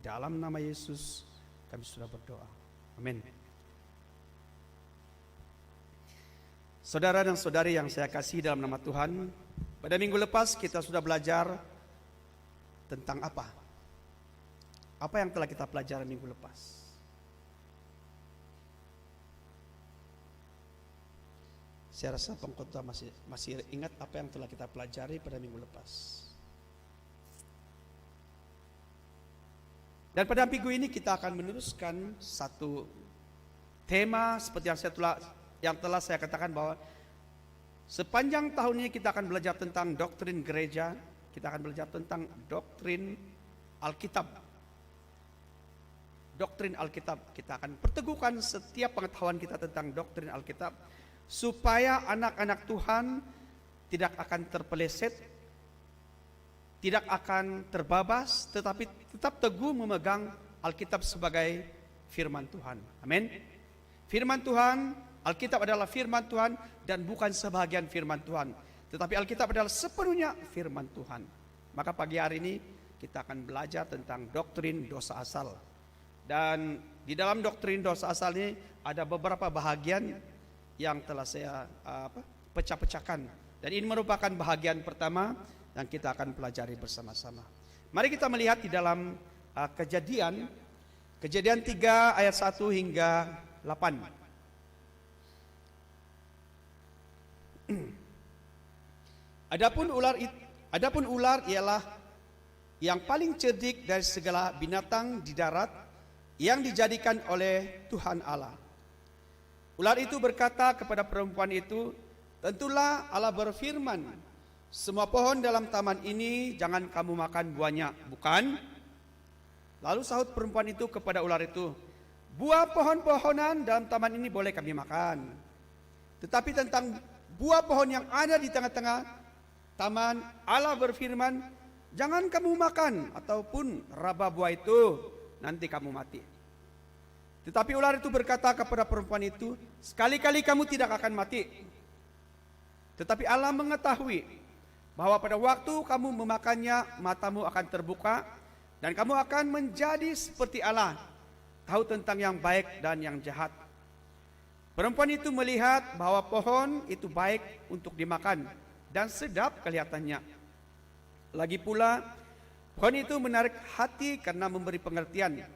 dalam nama Yesus kami sudah berdoa. Amin. Saudara dan saudari yang saya kasih dalam nama Tuhan, pada minggu lepas kita sudah belajar tentang apa? Apa yang telah kita pelajari minggu lepas? Saya rasa pengkhotbah masih ingat apa yang telah kita pelajari pada minggu lepas. Dan pada minggu ini kita akan meneruskan satu tema seperti yang telah saya katakan, bahwa sepanjang tahun ini kita akan belajar tentang doktrin gereja, kita akan belajar tentang doktrin Alkitab. Doktrin Alkitab, kita akan perteguhkan setiap pengetahuan kita tentang doktrin Alkitab, supaya anak-anak Tuhan tidak akan terpeleset, tidak akan terbabas, tetapi tetap teguh memegang Alkitab sebagai firman Tuhan. Amin. Firman Tuhan, Alkitab adalah firman Tuhan dan bukan sebahagian firman Tuhan, tetapi Alkitab adalah sepenuhnya firman Tuhan. Maka pagi hari ini kita akan belajar tentang doktrin dosa asal. Dan di dalam doktrin dosa asal ini ada beberapa bahagian yang telah saya pecah-pecahkan. Dan ini merupakan bahagian pertama yang kita akan pelajari bersama-sama. Mari kita melihat di dalam Kejadian 3 ayat 1 hingga 8. Adapun ular ialah yang paling cerdik dari segala binatang di darat yang dijadikan oleh Tuhan Allah. Ular itu berkata kepada perempuan itu, tentulah Allah berfirman, semua pohon dalam taman ini jangan kamu makan buahnya, bukan? Lalu sahut perempuan itu kepada ular itu, buah pohon-pohonan dalam taman ini boleh kami makan, tetapi tentang buah pohon yang ada di tengah-tengah taman, Allah berfirman, jangan kamu makan ataupun raba buah itu, nanti kamu mati. Tetapi ular itu berkata kepada perempuan itu, sekali-kali kamu tidak akan mati. Tetapi Allah mengetahui bahwa pada waktu kamu memakannya, matamu akan terbuka dan kamu akan menjadi seperti Allah, tahu tentang yang baik dan yang jahat. Perempuan itu melihat bahwa pohon itu baik untuk dimakan dan sedap kelihatannya. Lagi pula, pohon itu menarik hati karena memberi pengertian.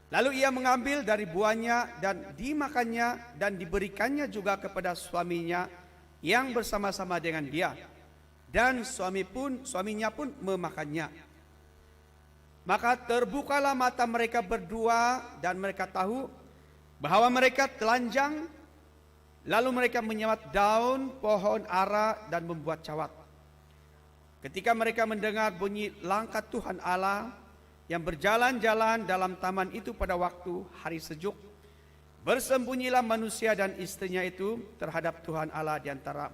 Lalu ia mengambil dari buahnya dan dimakannya dan diberikannya juga kepada suaminya yang bersama-sama dengan dia. Dan suaminya pun memakannya. Maka terbukalah mata mereka berdua dan mereka tahu bahwa mereka telanjang. Lalu mereka menyawat daun pohon ara dan membuat cawat. Ketika mereka mendengar bunyi langkah Tuhan Allah yang berjalan-jalan dalam taman itu pada waktu hari sejuk, bersembunyilah manusia dan istrinya itu terhadap Tuhan Allah di antara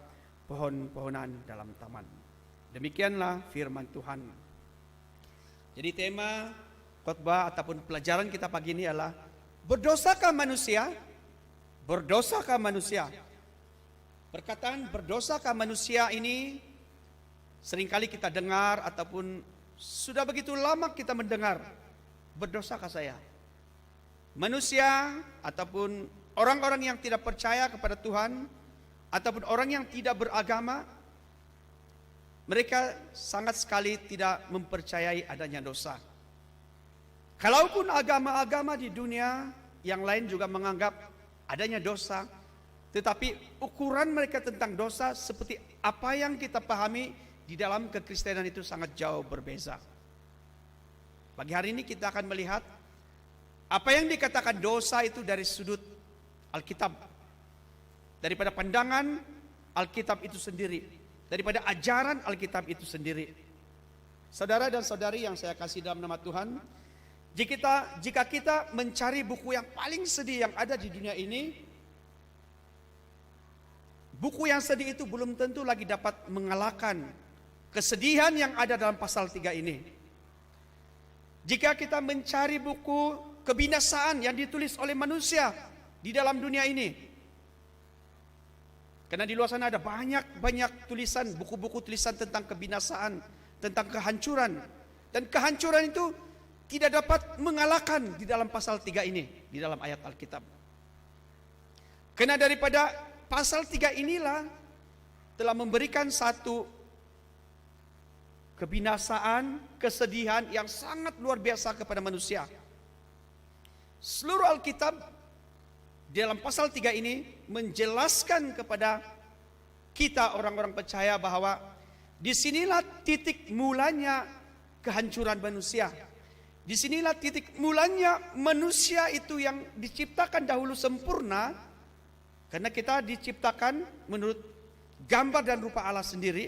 pohon-pohonan dalam taman. Demikianlah firman Tuhan. Jadi tema khotbah ataupun pelajaran kita pagi ini adalah, berdosakah manusia? Berdosakah manusia? Perkataan berdosakah manusia ini seringkali kita dengar ataupun sudah begitu lama kita mendengar, berdosakah saya? Manusia ataupun orang-orang yang tidak percaya kepada Tuhan ataupun orang yang tidak beragama, mereka sangat sekali tidak mempercayai adanya dosa. Kalaupun agama-agama di dunia yang lain juga menganggap adanya dosa, tetapi ukuran mereka tentang dosa seperti apa yang kita pahami di dalam kekristenan itu sangat jauh berbeza. Pagi hari ini kita akan melihat apa yang dikatakan dosa itu dari sudut Alkitab, daripada pandangan Alkitab itu sendiri, daripada ajaran Alkitab itu sendiri. Saudara dan saudari yang saya kasih dalam nama Tuhan, jika kita mencari buku yang paling sedih yang ada di dunia ini, buku yang sedih itu belum tentu lagi dapat mengalahkan kesedihan yang ada dalam pasal 3 ini. Jika kita mencari buku kebinasaan yang ditulis oleh manusia di dalam dunia ini, karena di luar sana ada banyak tulisan, buku-buku tulisan tentang kebinasaan, tentang kehancuran. Dan kehancuran itu tidak dapat mengalahkan di dalam pasal 3 ini, di dalam ayat Alkitab. Karena daripada pasal 3 inilah telah memberikan satu kebinasaan, kesedihan yang sangat luar biasa kepada manusia. Seluruh Alkitab dalam pasal 3 ini menjelaskan kepada kita orang-orang percaya bahwa disinilah titik mulanya kehancuran manusia. Disinilah titik mulanya manusia itu yang diciptakan dahulu sempurna, karena kita diciptakan menurut gambar dan rupa Allah sendiri,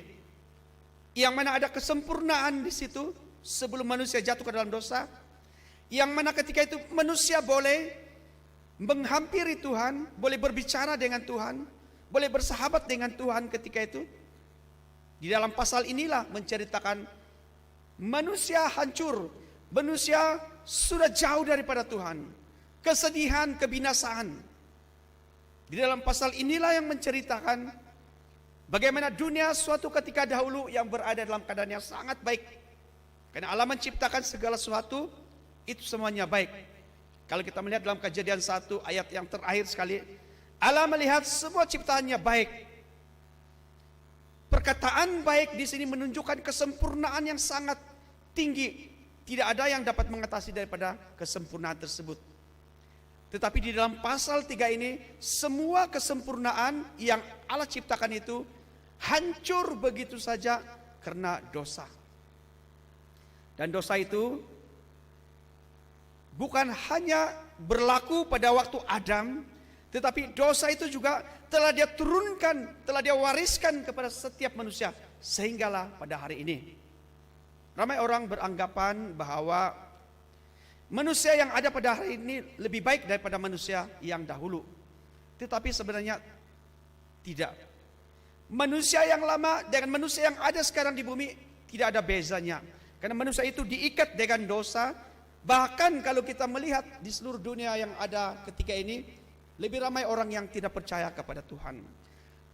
yang mana ada kesempurnaan di situ sebelum manusia jatuh ke dalam dosa, yang mana ketika itu manusia boleh menghampiri Tuhan, boleh berbicara dengan Tuhan, boleh bersahabat dengan Tuhan ketika itu. Di dalam pasal inilah menceritakan manusia hancur, manusia sudah jauh daripada Tuhan, kesedihan, kebinasaan. Di dalam pasal inilah yang menceritakan bagaimana dunia suatu ketika dahulu yang berada dalam keadaan yang sangat baik. Karena Allah menciptakan segala sesuatu itu semuanya baik. Kalau kita melihat dalam Kejadian 1 ayat yang terakhir sekali, Allah melihat semua ciptaannya baik. Perkataan baik di sini menunjukkan kesempurnaan yang sangat tinggi. Tidak ada yang dapat mengatasi daripada kesempurnaan tersebut. Tetapi di dalam pasal 3 ini, semua kesempurnaan yang Allah ciptakan itu hancur begitu saja karena dosa. Dan dosa itu bukan hanya berlaku pada waktu Adam, tetapi dosa itu juga telah dia turunkan, telah dia wariskan kepada setiap manusia, sehinggalah pada hari ini ramai orang beranggapan bahwa manusia yang ada pada hari ini lebih baik daripada manusia yang dahulu. Tetapi sebenarnya tidak. Manusia yang lama dengan manusia yang ada sekarang di bumi tidak ada bezanya. Karena manusia itu diikat dengan dosa. Bahkan kalau kita melihat di seluruh dunia yang ada ketika ini, lebih ramai orang yang tidak percaya kepada Tuhan.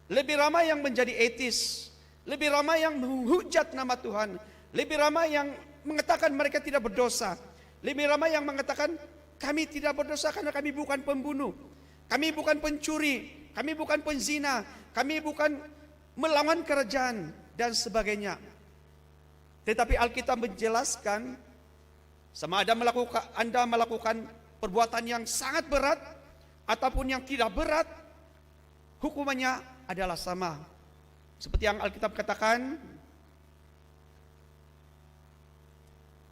Lebih ramai yang menjadi etis. Lebih ramai yang menghujat nama Tuhan. Lebih ramai yang mengatakan mereka tidak berdosa. Lebih ramai yang mengatakan kami tidak berdosa karena kami bukan pembunuh. Kami bukan pencuri. Kami bukan penzina. Kami bukan melawan kerajaan dan sebagainya. Tetapi Alkitab menjelaskan, sama ada Anda melakukan perbuatan yang sangat berat ataupun yang tidak berat, hukumannya adalah sama. Seperti yang Alkitab katakan,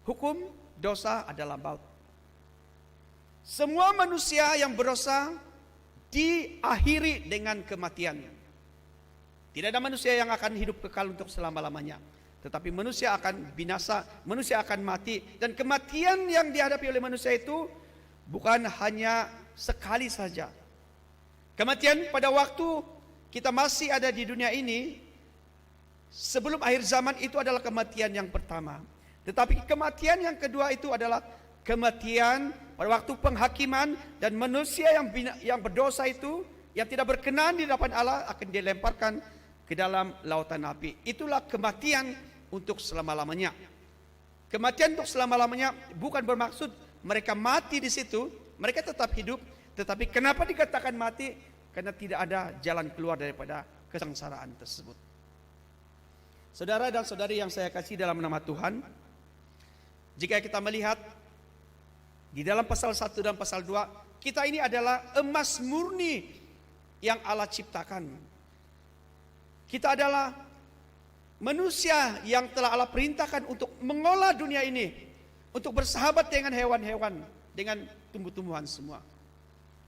hukum dosa adalah maut. Semua manusia yang berdosa diakhiri dengan kematian. Tidak ada manusia yang akan hidup kekal untuk selama-lamanya. Tetapi manusia akan binasa, manusia akan mati. Dan kematian yang dihadapi oleh manusia itu bukan hanya sekali saja. Kematian pada waktu kita masih ada di dunia ini, sebelum akhir zaman itu adalah kematian yang pertama. Tetapi kematian yang kedua itu adalah kematian pada waktu penghakiman, dan manusia yang berdosa itu, yang tidak berkenan di hadapan Allah, akan dilemparkan ke dalam lautan api. Itulah kematian untuk selama-lamanya. Kematian untuk selama-lamanya bukan bermaksud mereka mati di situ, mereka tetap hidup. Tetapi kenapa dikatakan mati? Karena tidak ada jalan keluar daripada kesengsaraan tersebut. Saudara dan saudari yang saya kasih dalam nama Tuhan, jika kita melihat di dalam pasal 1 dan pasal 2, kita ini adalah emas murni yang Allah ciptakan. Kita adalah manusia yang telah Allah perintahkan untuk mengolah dunia ini, untuk bersahabat dengan hewan-hewan, dengan tumbuh-tumbuhan semua.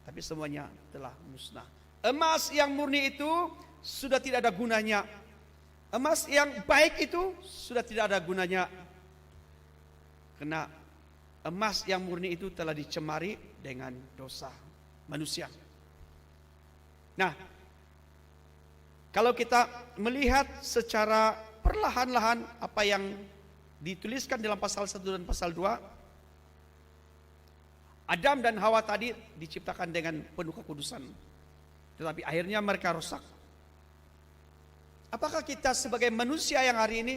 Tapi semuanya telah musnah. Emas yang murni itu sudah tidak ada gunanya. Emas yang baik itu sudah tidak ada gunanya. Karena emas yang murni itu telah dicemari dengan dosa manusia. Nah, kalau kita melihat secara perlahan-lahan apa yang dituliskan dalam pasal 1 dan pasal 2, Adam dan Hawa tadi diciptakan dengan penuh kekudusan, tetapi akhirnya mereka rusak. Apakah kita sebagai manusia yang hari ini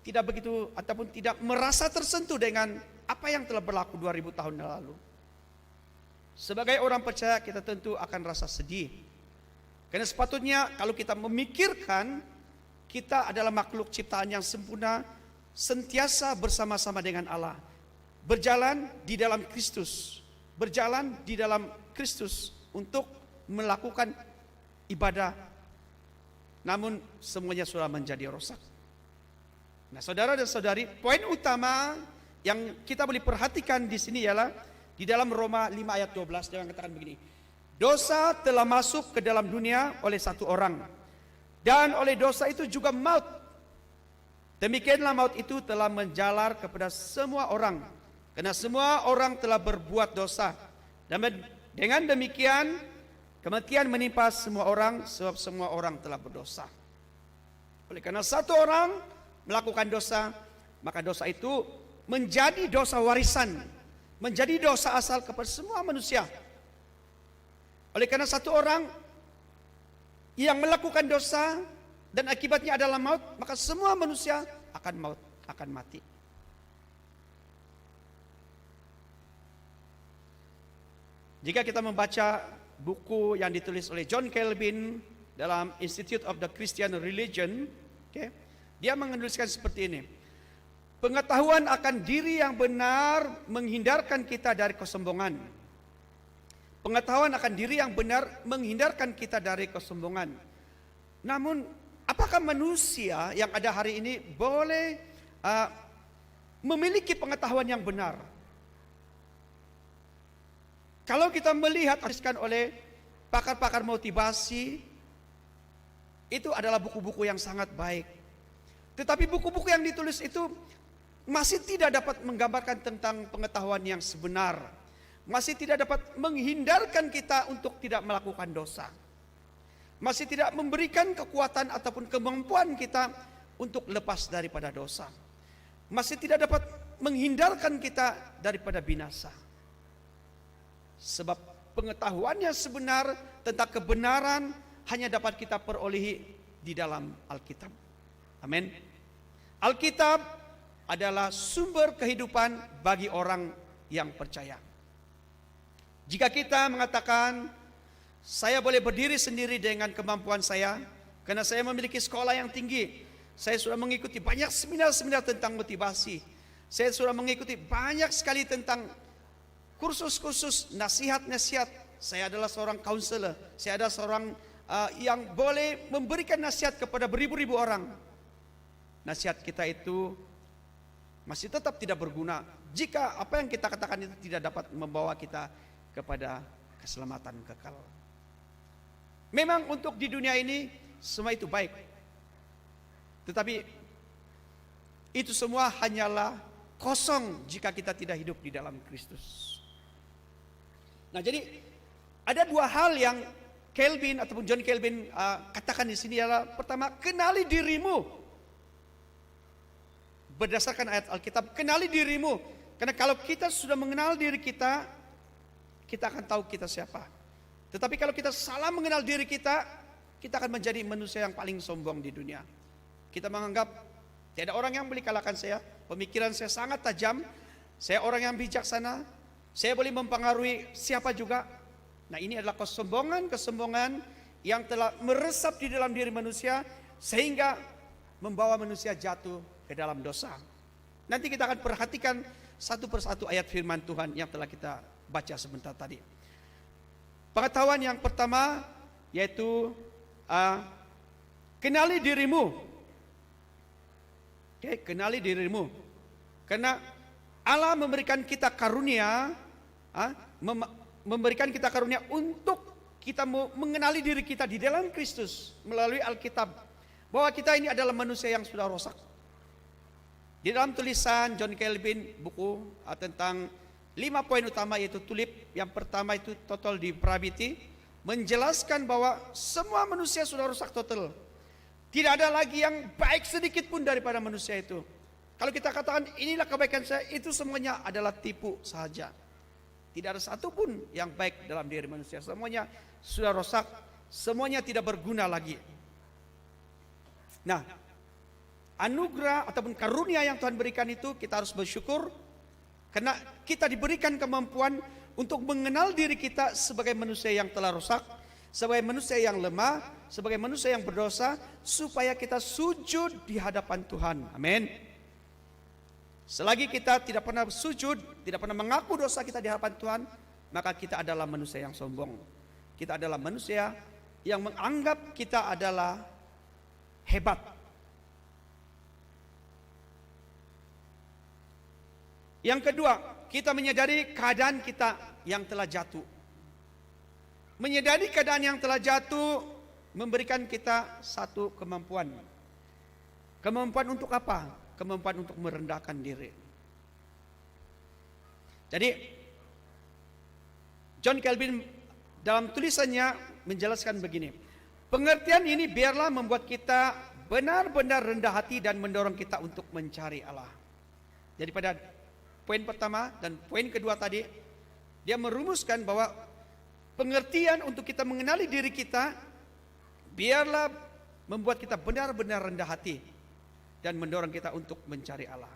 tidak begitu ataupun tidak merasa tersentuh dengan apa yang telah berlaku 2000 tahun yang lalu. Sebagai orang percaya kita tentu akan rasa sedih. Karena sepatutnya kalau kita memikirkan kita adalah makhluk ciptaan yang sempurna, sentiasa bersama-sama dengan Allah. Berjalan di dalam Kristus. Berjalan di dalam Kristus untuk melakukan ibadah. Namun semuanya sudah menjadi rusak. Nah, saudara dan saudari, poin utama yang kita boleh perhatikan di sini ialah di dalam Roma 5 ayat 12 dia mengatakan begini. Dosa telah masuk ke dalam dunia oleh satu orang, dan oleh dosa itu juga maut. Demikianlah maut itu telah menjalar kepada semua orang, karena semua orang telah berbuat dosa. Dan dengan demikian kematian menimpa semua orang, sebab semua orang telah berdosa. Oleh karena satu orang melakukan dosa, maka dosa itu menjadi dosa warisan, menjadi dosa asal kepada semua manusia. Oleh karena satu orang yang melakukan dosa dan akibatnya adalah maut, maka semua manusia akan mati. Jika kita membaca buku yang ditulis oleh John Calvin dalam Institute of the Christian Religion, dia menuliskan seperti ini. Pengetahuan akan diri yang benar menghindarkan kita dari kesombongan. Pengetahuan akan diri yang benar menghindarkan kita dari kesombongan. Namun, apakah manusia yang ada hari ini boleh memiliki pengetahuan yang benar? Kalau kita melihat dituliskan oleh pakar-pakar motivasi, itu adalah buku-buku yang sangat baik. Tetapi buku-buku yang ditulis itu masih tidak dapat menggambarkan tentang pengetahuan yang sebenar. Masih tidak dapat menghindarkan kita untuk tidak melakukan dosa. Masih tidak memberikan kekuatan ataupun kemampuan kita untuk lepas daripada dosa. Masih tidak dapat menghindarkan kita daripada binasa. Sebab pengetahuan yang sebenar tentang kebenaran hanya dapat kita perolehi di dalam Alkitab. Amin. Alkitab adalah sumber kehidupan bagi orang yang percaya. Jika kita mengatakan, saya boleh berdiri sendiri dengan kemampuan saya, karena saya memiliki sekolah yang tinggi, saya sudah mengikuti banyak seminar-seminar tentang motivasi, saya sudah mengikuti banyak sekali tentang kursus-kursus, nasihat-nasihat, saya adalah seorang counselor, saya adalah seorang yang boleh memberikan nasihat kepada beribu-ribu orang. Nasihat kita itu masih tetap tidak berguna jika apa yang kita katakan itu tidak dapat membawa kita kepada keselamatan kekal. Memang untuk di dunia ini semua itu baik, tetapi itu semua hanyalah kosong jika kita tidak hidup di dalam Kristus. Nah, jadi ada dua hal yang Calvin ataupun John Calvin katakan di sini adalah, pertama, kenali dirimu. Berdasarkan ayat Alkitab, kenali dirimu. Karena kalau kita sudah mengenal diri kita, kita akan tahu kita siapa. Tetapi kalau kita salah mengenal diri kita, kita akan menjadi manusia yang paling sombong di dunia. Kita menganggap tidak ada orang yang boleh kalahkan saya, pemikiran saya sangat tajam, saya orang yang bijaksana, saya boleh mempengaruhi siapa juga. Nah, ini adalah kesombongan yang telah meresap di dalam diri manusia sehingga membawa manusia jatuh ke dalam dosa. Nanti kita akan perhatikan satu persatu ayat firman Tuhan yang telah kita baca sebentar tadi. Pengetahuan yang pertama yaitu kenali dirimu. Kenali dirimu. Karena Allah memberikan kita karunia, memberikan kita karunia untuk kita mengenali diri kita di dalam Kristus melalui Alkitab, bahwa kita ini adalah manusia yang sudah rusak. Di dalam tulisan John Calvin, buku tentang 5 poin utama yaitu tulip, yang pertama itu total depravity, menjelaskan bahwa semua manusia sudah rusak total. Tidak ada lagi yang baik sedikit pun daripada manusia itu. Kalau kita katakan inilah kebaikan saya, itu semuanya adalah tipu saja. Tidak ada satu pun yang baik dalam diri manusia. Semuanya sudah rusak, semuanya tidak berguna lagi. Nah, anugerah ataupun karunia yang Tuhan berikan itu kita harus bersyukur, Karena kita diberikan kemampuan untuk mengenal diri kita sebagai manusia yang telah rusak, sebagai manusia yang lemah, sebagai manusia yang berdosa, supaya kita sujud di hadapan Tuhan. Amin. Selagi kita tidak pernah sujud, tidak pernah mengaku dosa kita di hadapan Tuhan, maka kita adalah manusia yang sombong. Kita adalah manusia yang menganggap kita adalah hebat. Yang kedua, kita menyadari keadaan kita yang telah jatuh. Menyadari keadaan yang telah jatuh memberikan kita satu kemampuan. Kemampuan untuk apa? Kemampuan untuk merendahkan diri. Jadi John Calvin dalam tulisannya menjelaskan begini. Pengertian ini biarlah membuat kita benar-benar rendah hati dan mendorong kita untuk mencari Allah. Jadi pada poin pertama dan poin kedua tadi, dia merumuskan bahwa pengertian untuk kita mengenali diri kita biarlah membuat kita benar-benar rendah hati dan mendorong kita untuk mencari Allah.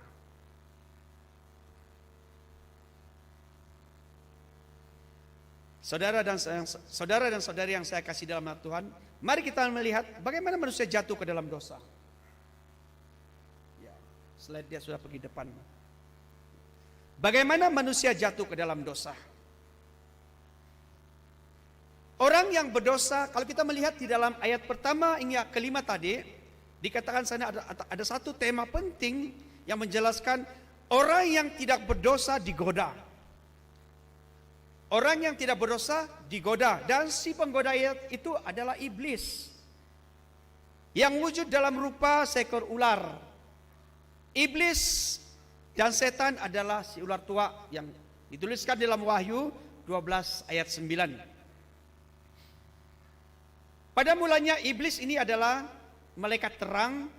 Saudara dan saudari yang saya kasih dalam nama Tuhan, mari kita melihat bagaimana manusia jatuh ke dalam dosa. Ya, slide dia sudah pergi depan. Bagaimana manusia jatuh ke dalam dosa? Orang yang berdosa, kalau kita melihat di dalam ayat pertama hingga kelima tadi, dikatakan sana ada satu tema penting yang menjelaskan orang yang tidak berdosa digoda. Orang yang tidak berdosa digoda, dan si penggoda itu adalah iblis yang wujud dalam rupa seekor ular. Iblis dan setan adalah si ular tua yang dituliskan dalam Wahyu 12 ayat 9. Pada mulanya iblis ini adalah malaikat terang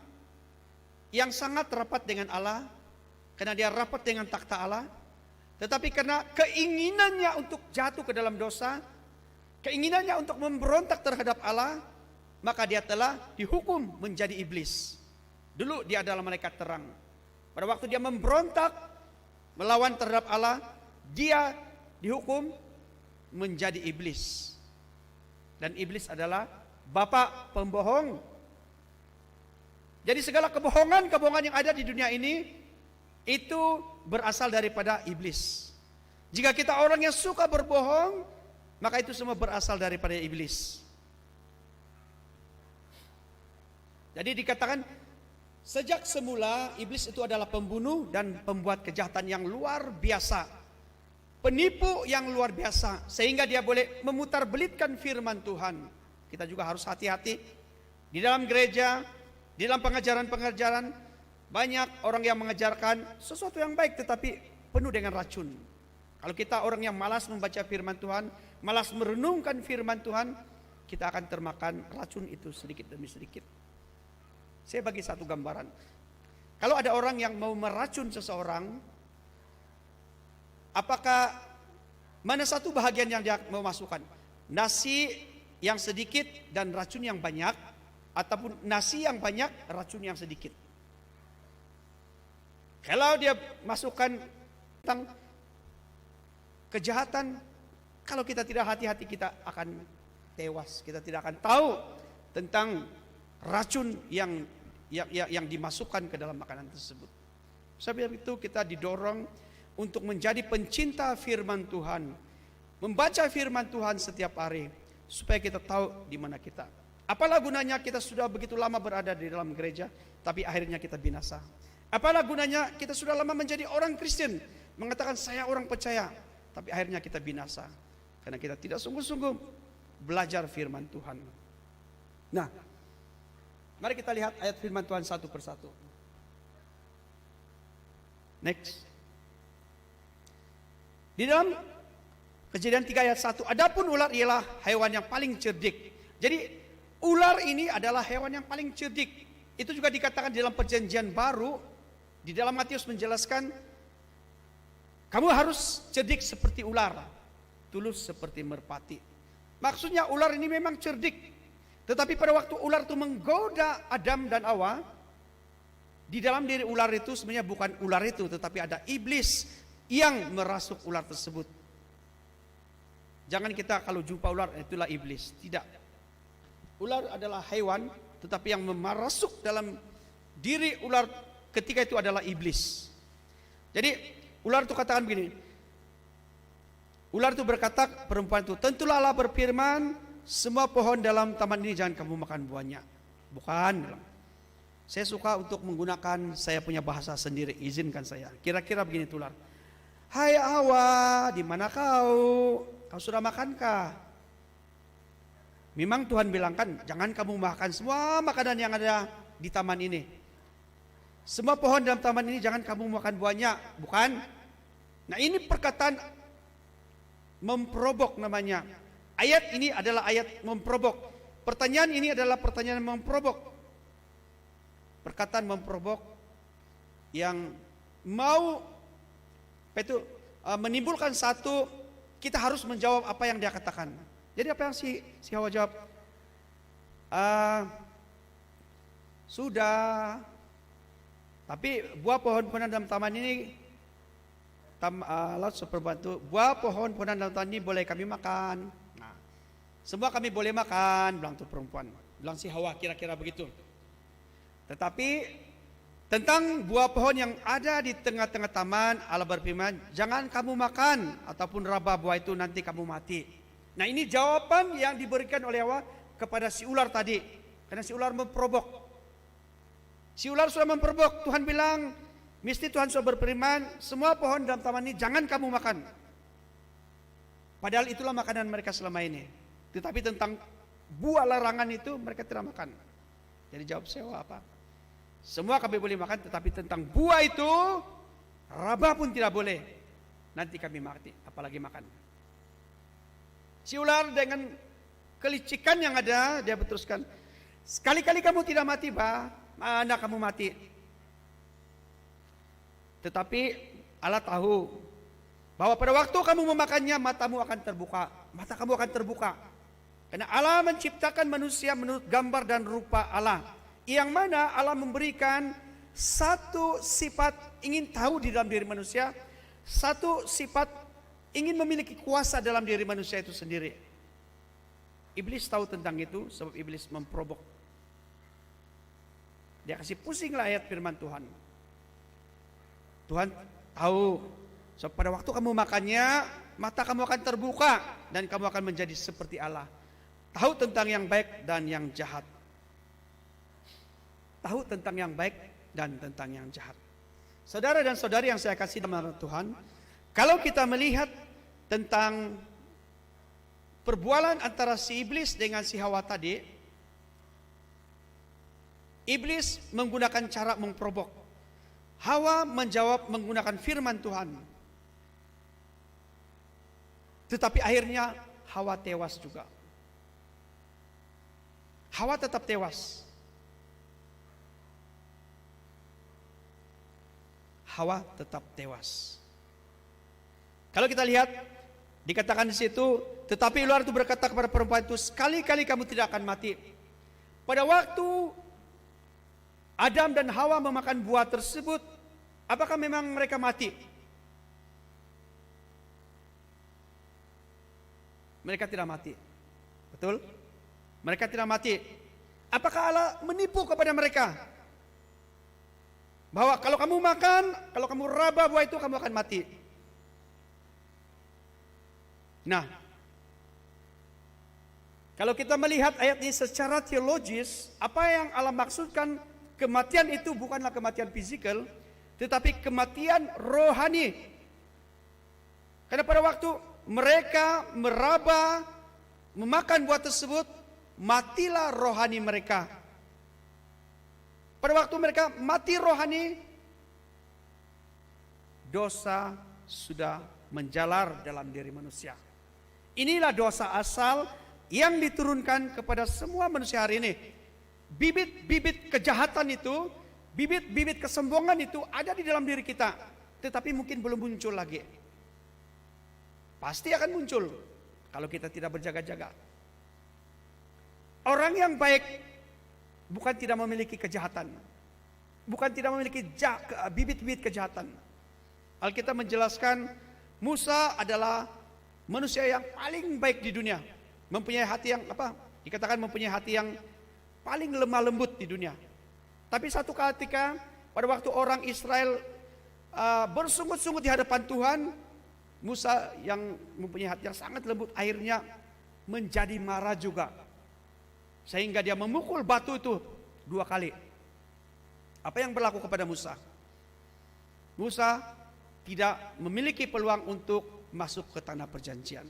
yang sangat rapat dengan Allah, karena dia rapat dengan takhta Allah. Tetapi karena keinginannya untuk jatuh ke dalam dosa, keinginannya untuk memberontak terhadap Allah, maka dia telah dihukum menjadi iblis. Dulu dia adalah malaikat terang. Pada waktu dia memberontak melawan terhadap Allah, dia dihukum menjadi iblis. Dan iblis adalah bapa pembohong. Jadi segala kebohongan yang ada di dunia ini itu berasal daripada iblis. Jika kita orang yang suka berbohong, maka itu semua berasal daripada iblis. Jadi dikatakan sejak semula iblis itu adalah pembunuh dan pembuat kejahatan yang luar biasa, penipu yang luar biasa, sehingga dia boleh memutarbelitkan firman Tuhan. Kita juga harus hati-hati di dalam gereja, di dalam pengajaran-pengajaran. Banyak orang yang mengajarkan sesuatu yang baik tetapi penuh dengan racun. Kalau kita orang yang malas membaca firman Tuhan, malas merenungkan firman Tuhan, kita akan termakan racun itu sedikit demi sedikit. Saya bagi satu gambaran. Kalau ada orang yang mau meracun seseorang, apakah mana satu bahagian yang dia mau masukkan? Nasi yang sedikit dan racun yang banyak, ataupun nasi yang banyak, racun yang sedikit? Kalau dia masukkan tentang kejahatan, kalau kita tidak hati-hati kita akan tewas. Kita tidak akan tahu tentang racun yang dimasukkan ke dalam makanan tersebut. Sebab itu kita didorong untuk menjadi pencinta firman Tuhan, membaca firman Tuhan setiap hari, supaya kita tahu di mana kita. Apalah gunanya kita sudah begitu lama berada di dalam gereja, tapi akhirnya kita binasa. Apalah gunanya kita sudah lama menjadi orang Kristen, mengatakan saya orang percaya, tapi akhirnya kita binasa karena kita tidak sungguh-sungguh belajar firman Tuhan. Nah, mari kita lihat ayat firman Tuhan satu persatu. Next. Di dalam Kejadian 3 ayat 1, adapun ular ialah hewan yang paling cerdik. Jadi ular ini adalah hewan yang paling cerdik. Itu juga dikatakan di dalam Perjanjian Baru. Di dalam Matius menjelaskan, kamu harus cerdik seperti ular, tulus seperti merpati. Maksudnya ular ini memang cerdik. Tetapi pada waktu ular itu menggoda Adam dan Hawa, di dalam diri ular itu sebenarnya bukan ular itu, tetapi ada iblis yang merasuk ular tersebut. Jangan kita kalau jumpa ular itulah iblis. Tidak. Ular adalah hewan, tetapi yang merasuk dalam diri ular ketika itu adalah iblis. Jadi ular itu katakan begini. Ular itu berkata, perempuan itu, tentulah Allah berfirman, semua pohon dalam taman ini jangan kamu makan buahnya. Bukan. Saya suka untuk menggunakan saya punya bahasa sendiri, izinkan saya. Kira-kira begini ular. Hai Hawa, di mana kau? Kau sudah makankah? Memang Tuhan bilang kan, jangan kamu makan semua makanan yang ada di taman ini. Semua pohon dalam taman ini jangan kamu makan buahnya, bukan? Nah ini perkataan memperobok namanya. Ayat ini adalah ayat memperobok. Pertanyaan ini adalah pertanyaan memperobok. Perkataan memperobok yang mau menimbulkan satu, kita harus menjawab apa yang dia katakan. Jadi apa yang si Hawa jawab? Sudah. Tapi buah pohon-pohonan dalam taman ini, lalu seperbantu, buah pohon-pohonan dalam taman ini boleh kami makan. Nah, semua kami boleh makan, bilang tuh perempuan. Bilang si Hawa kira-kira begitu. Tetapi tentang buah pohon yang ada di tengah-tengah taman, Allah berfirman, jangan kamu makan ataupun raba buah itu, nanti kamu mati. Nah ini jawaban yang diberikan oleh Hawa kepada si ular tadi. Karena si ular memperobok. Si ular sudah memperobok. Tuhan bilang, mesti Tuhan sudah berfirman, semua pohon dalam taman ini jangan kamu makan. Padahal itulah makanan mereka selama ini. Tetapi tentang buah larangan itu mereka tidak makan. Jadi jawab Hawa apa? Semua kami boleh makan, tetapi tentang buah itu raba pun tidak boleh. Nanti kami mati, apalagi makan. Si ular dengan kelicikan yang ada, dia berteruskan, sekali-kali kamu tidak mati, mana kamu mati. Tetapi Allah tahu bahwa pada waktu kamu memakannya, matamu akan terbuka. Mata kamu akan terbuka. Karena Allah menciptakan manusia menurut gambar dan rupa Allah. Yang mana Allah memberikan satu sifat ingin tahu di dalam diri manusia, satu sifat ingin memiliki kuasa dalam diri manusia itu sendiri. Iblis tahu tentang itu, sebab iblis memperobok. Dia kasih pusinglah ayat firman Tuhan. Tuhan tahu, sebab pada waktu kamu makannya, mata kamu akan terbuka dan kamu akan menjadi seperti Allah. Tahu tentang yang baik dan yang jahat. Tahu tentang yang baik dan tentang yang jahat. Saudara dan saudari yang saya kasih dalam Tuhan, kalau kita melihat tentang perbualan antara si iblis dengan si Hawa tadi, iblis menggunakan cara memperobok. Hawa menjawab menggunakan firman Tuhan. Tetapi akhirnya Hawa tewas juga. Hawa tetap tewas. Hawa tetap tewas. Kalau kita lihat, dikatakan di situ, tetapi ular itu berkata kepada perempuan itu, sekali-kali kamu tidak akan mati. Pada waktu Adam dan Hawa memakan buah tersebut, apakah memang mereka mati? Mereka tidak mati. Betul? Mereka tidak mati. Apakah Allah menipu kepada mereka? Bahwa kalau kamu makan, kalau kamu raba buah itu, kamu akan mati. Nah, kalau kita melihat ayat ini secara teologis, apa yang Allah maksudkan, kematian itu bukanlah kematian fisikal, tetapi kematian rohani. Karena pada waktu mereka meraba, memakan buah tersebut, matilah rohani mereka. Pada waktu mereka mati rohani, dosa sudah menjalar dalam diri manusia. Inilah dosa asal yang diturunkan kepada semua manusia hari ini. Bibit-bibit kejahatan itu, bibit-bibit kesombongan itu ada di dalam diri kita, tetapi mungkin belum muncul lagi. Pasti akan muncul kalau kita tidak berjaga-jaga. Orang yang baik bukan tidak memiliki kejahatan, bukan tidak memiliki bibit-bibit kejahatan. Alkitab menjelaskan Musa adalah manusia yang paling baik di dunia, mempunyai hati yang dikatakan mempunyai hati yang paling lemah lembut di dunia. Tapi satu ketika pada waktu orang Israel bersungut-sungut di hadapan Tuhan, Musa yang mempunyai hati yang sangat lembut akhirnya menjadi marah juga, sehingga dia memukul batu itu 2 kali. Apa yang berlaku kepada Musa? Musa tidak memiliki peluang untuk masuk ke tanah perjanjian.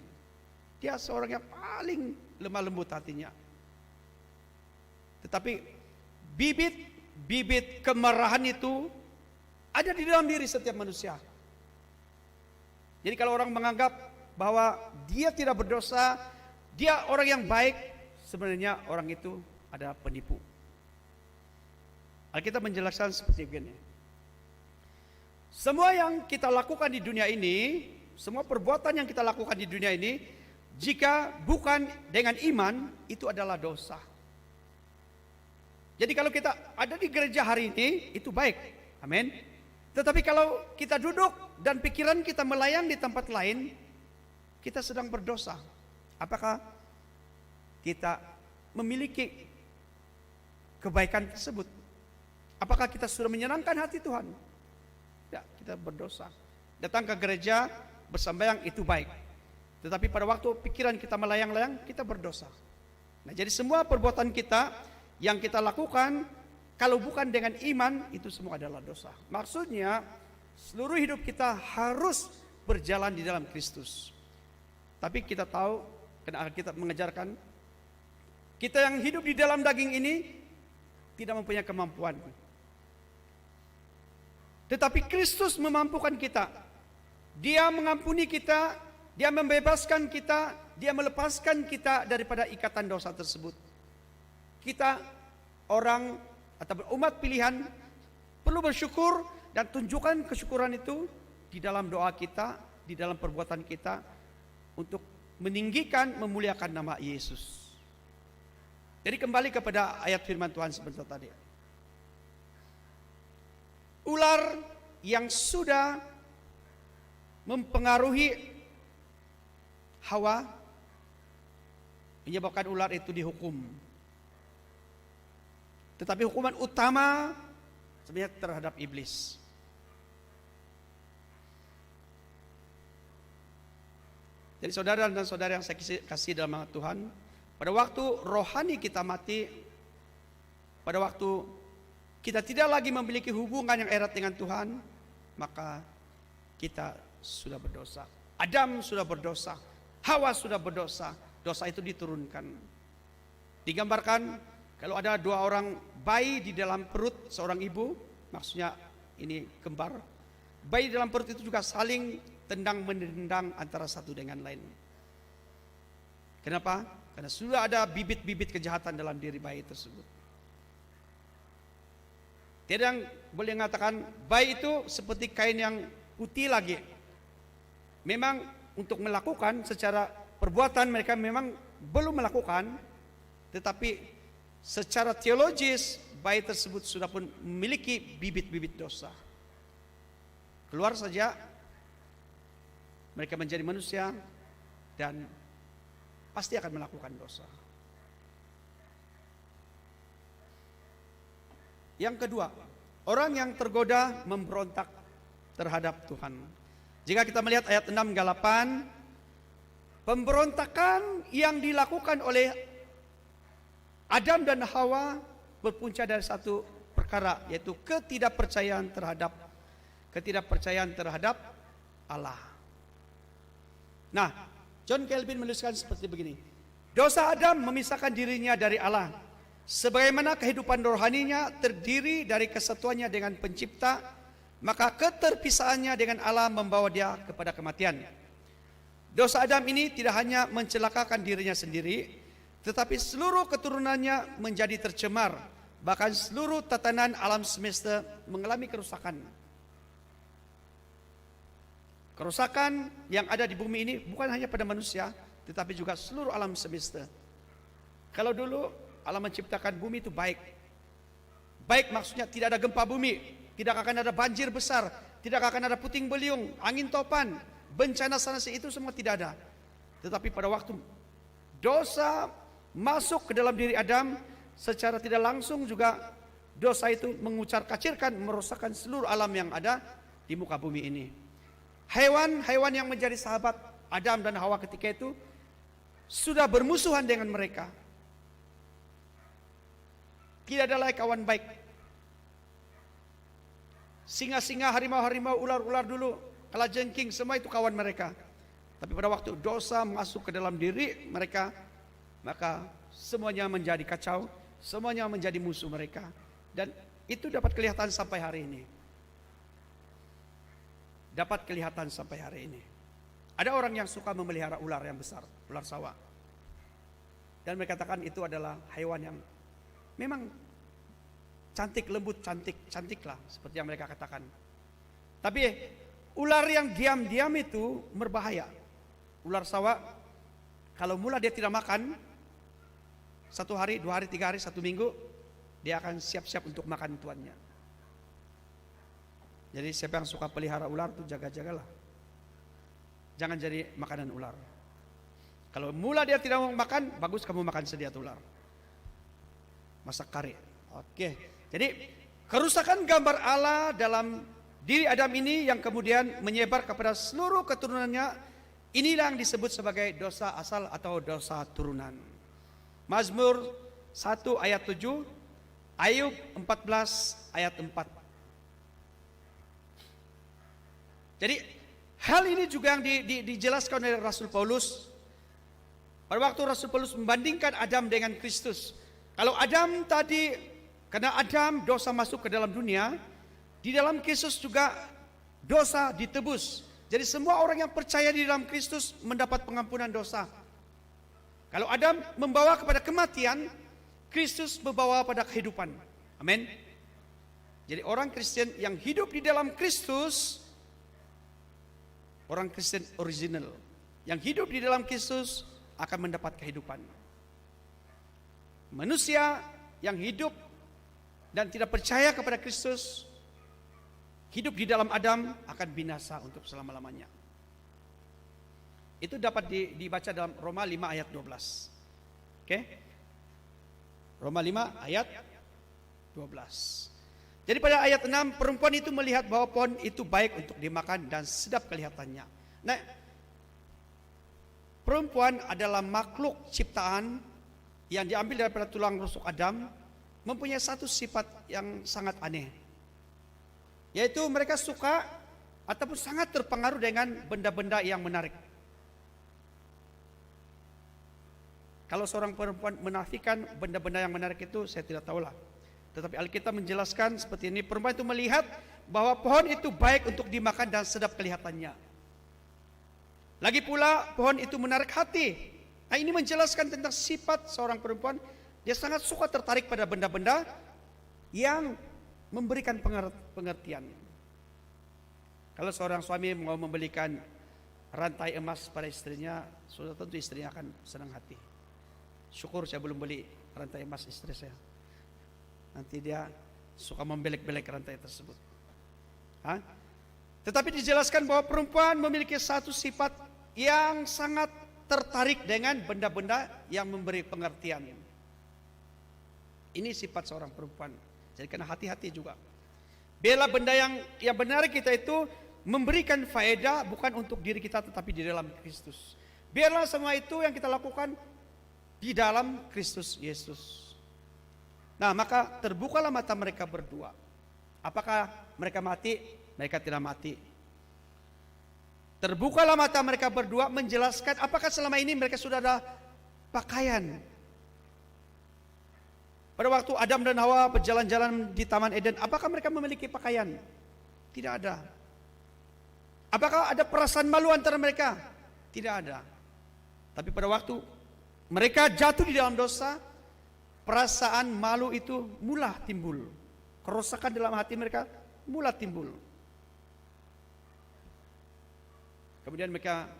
Dia seorang yang paling lemah lembut hatinya. Tetapi bibit kemarahan itu ada di dalam diri setiap manusia. Jadi kalau orang menganggap bahwa dia tidak berdosa, dia orang yang baik, sebenarnya orang itu adalah penipu. Alkitab menjelaskan seperti begini. Semua yang kita lakukan di dunia ini, semua perbuatan yang kita lakukan di dunia ini, jika bukan dengan iman, itu adalah dosa. Jadi kalau kita ada di gereja hari ini, itu baik. Amin. Tetapi kalau kita duduk dan pikiran kita melayang di tempat lain, kita sedang berdosa. Apakah kita memiliki kebaikan tersebut? Apakah kita sudah menyenangkan hati Tuhan? Ya, kita berdosa. Datang ke gereja bersembahyang itu baik. Tetapi pada waktu pikiran kita melayang-layang, kita berdosa. Nah, jadi semua perbuatan kita yang kita lakukan, kalau bukan dengan iman, itu semua adalah dosa. Maksudnya, seluruh hidup kita harus berjalan di dalam Kristus. Tapi kita tahu, karena kita mengajarkan, kita yang hidup di dalam daging ini tidak mempunyai kemampuan. Tetapi Kristus memampukan kita. Dia mengampuni kita, Dia membebaskan kita, Dia melepaskan kita daripada ikatan dosa tersebut. Kita orang atau umat pilihan perlu bersyukur dan tunjukkan kesyukuran itu di dalam doa kita, di dalam perbuatan kita untuk meninggikan, memuliakan nama Yesus. Jadi kembali kepada ayat firman Tuhan sebentar tadi. Ular yang sudah mempengaruhi Hawa menyebabkan ular itu dihukum. Tetapi hukuman utama sebenarnya terhadap iblis. Jadi saudara dan saudara yang saya kasih dalam nama Tuhan, pada waktu rohani kita mati, pada waktu kita tidak lagi memiliki hubungan yang erat dengan Tuhan, maka kita sudah berdosa. Adam sudah berdosa, Hawa sudah berdosa, dosa itu diturunkan. Digambarkan kalau ada 2 orang bayi di dalam perut seorang ibu, maksudnya ini kembar. Bayi di dalam perut itu juga saling tendang menendang antara satu dengan lain. Kenapa? Karena sudah ada bibit-bibit kejahatan dalam diri bayi tersebut. Tidak yang boleh mengatakan bayi itu seperti kain yang putih lagi. Memang untuk melakukan secara perbuatan mereka memang belum melakukan, tetapi secara teologis bayi tersebut sudah pun memiliki bibit-bibit dosa. Keluar saja mereka menjadi manusia dan pasti akan melakukan dosa. Yang kedua, orang yang tergoda memberontak terhadap Tuhan. Jika kita melihat ayat 6 hingga 8, pemberontakan yang dilakukan oleh Adam dan Hawa berpunca dari satu perkara, yaitu ketidakpercayaan terhadap Allah. Nah, John Calvin menuliskan seperti begini. Dosa Adam memisahkan dirinya dari Allah. Sebagaimana kehidupan rohaninya terdiri dari kesatuannya dengan pencipta, maka keterpisahannya dengan Allah membawa dia kepada kematian. Dosa Adam ini tidak hanya mencelakakan dirinya sendiri, tetapi seluruh keturunannya menjadi tercemar. Bahkan seluruh tatanan alam semesta mengalami kerusakan. Kerusakan yang ada di bumi ini bukan hanya pada manusia, tetapi juga seluruh alam semesta. Kalau dulu Allah menciptakan bumi itu baik. Baik maksudnya tidak ada gempa bumi, tidak akan ada banjir besar, tidak akan ada puting beliung, angin topan, bencana sana sini, itu semua tidak ada. Tetapi pada waktu dosa masuk ke dalam diri Adam, secara tidak langsung juga dosa itu mengucar-kacirkan, merusakkan seluruh alam yang ada di muka bumi ini. Hewan-hewan yang menjadi sahabat Adam dan Hawa ketika itu sudah bermusuhan dengan mereka. Tidak ada lagi kawan baik. Singa-singa, harimau-harimau, ular-ular dulu, kalajengking, semua itu kawan mereka. Tapi pada waktu dosa masuk ke dalam diri mereka, maka semuanya menjadi kacau, semuanya menjadi musuh mereka. Dan itu dapat kelihatan sampai hari ini. Dapat kelihatan sampai hari ini. Ada orang yang suka memelihara ular yang besar, ular sawah. Dan mereka katakan itu adalah hewan yang memang cantik, lembut, cantik lah, seperti yang mereka katakan. Tapi ular yang diam-diam itu berbahaya. Ular sawah, kalau mula dia tidak makan, 1 hari, 2 hari, 3 hari, 1 minggu, dia akan siap-siap untuk makan tuannya. Jadi siapa yang suka pelihara ular itu jaga-jagalah. Jangan jadi makanan ular. Kalau mula dia tidak mau makan, bagus kamu makan sedia ular. Masak kari. Oke. Jadi kerusakan gambar Allah dalam diri Adam ini yang kemudian menyebar kepada seluruh keturunannya, inilah yang disebut sebagai dosa asal atau dosa turunan. Mazmur 1 ayat 7, Ayub 14 ayat 4. Jadi hal ini juga yang dijelaskan oleh Rasul Paulus. Pada waktu Rasul Paulus membandingkan Adam dengan Kristus. Kalau Adam tadi, karena Adam dosa masuk ke dalam dunia, di dalam Kristus juga dosa ditebus. Jadi semua orang yang percaya di dalam Kristus mendapat pengampunan dosa. Kalau Adam membawa kepada kematian, Kristus membawa pada kehidupan. Amin. Jadi orang Kristen yang hidup di dalam Kristus, orang Kristen original yang hidup di dalam Kristus akan mendapat kehidupan. Manusia yang hidup dan tidak percaya kepada Kristus, hidup di dalam Adam, akan binasa untuk selama-lamanya. Itu dapat dibaca dalam Roma 5 ayat 12. Oke? Roma 5 ayat 12. Jadi pada ayat 6, perempuan itu melihat bahwa pohon itu baik untuk dimakan dan sedap kelihatannya. Nah, perempuan adalah makhluk ciptaan yang diambil daripada tulang rusuk Adam, mempunyai satu sifat yang sangat aneh. Yaitu mereka suka ataupun sangat terpengaruh dengan benda-benda yang menarik. Kalau seorang perempuan menafikan benda-benda yang menarik itu, saya tidak tahulah. Tetapi Alkitab menjelaskan seperti ini, perempuan itu melihat bahwa pohon itu baik untuk dimakan dan sedap kelihatannya. Lagi pula pohon itu menarik hati. Nah, ini menjelaskan tentang sifat seorang perempuan. Dia sangat suka tertarik pada benda-benda yang memberikan pengertian. Kalau seorang suami mau membelikan rantai emas pada istrinya, sudah tentu istrinya akan senang hati. Syukur saya belum beli rantai emas istri saya. Nanti dia suka membelek-belek rantai tersebut. Tetapi dijelaskan bahwa perempuan memiliki satu sifat yang sangat tertarik dengan benda-benda yang memberi pengertian. Ini sifat seorang perempuan. Jadi kena hati-hati juga. Biarlah benda yang benar kita itu memberikan faedah bukan untuk diri kita tetapi di dalam Kristus. Biarlah semua itu yang kita lakukan di dalam Kristus Yesus. Nah, maka terbukalah mata mereka berdua. Apakah mereka mati? Mereka tidak mati. Terbukalah mata mereka berdua menjelaskan apakah selama ini mereka sudah ada pakaian. Pada waktu Adam dan Hawa berjalan-jalan di Taman Eden, apakah mereka memiliki pakaian? Tidak ada. Apakah ada perasaan malu antara mereka? Tidak ada. Tapi pada waktu mereka jatuh di dalam dosa, perasaan malu itu mula timbul. Kerusakan dalam hati mereka mula timbul. Kemudian mereka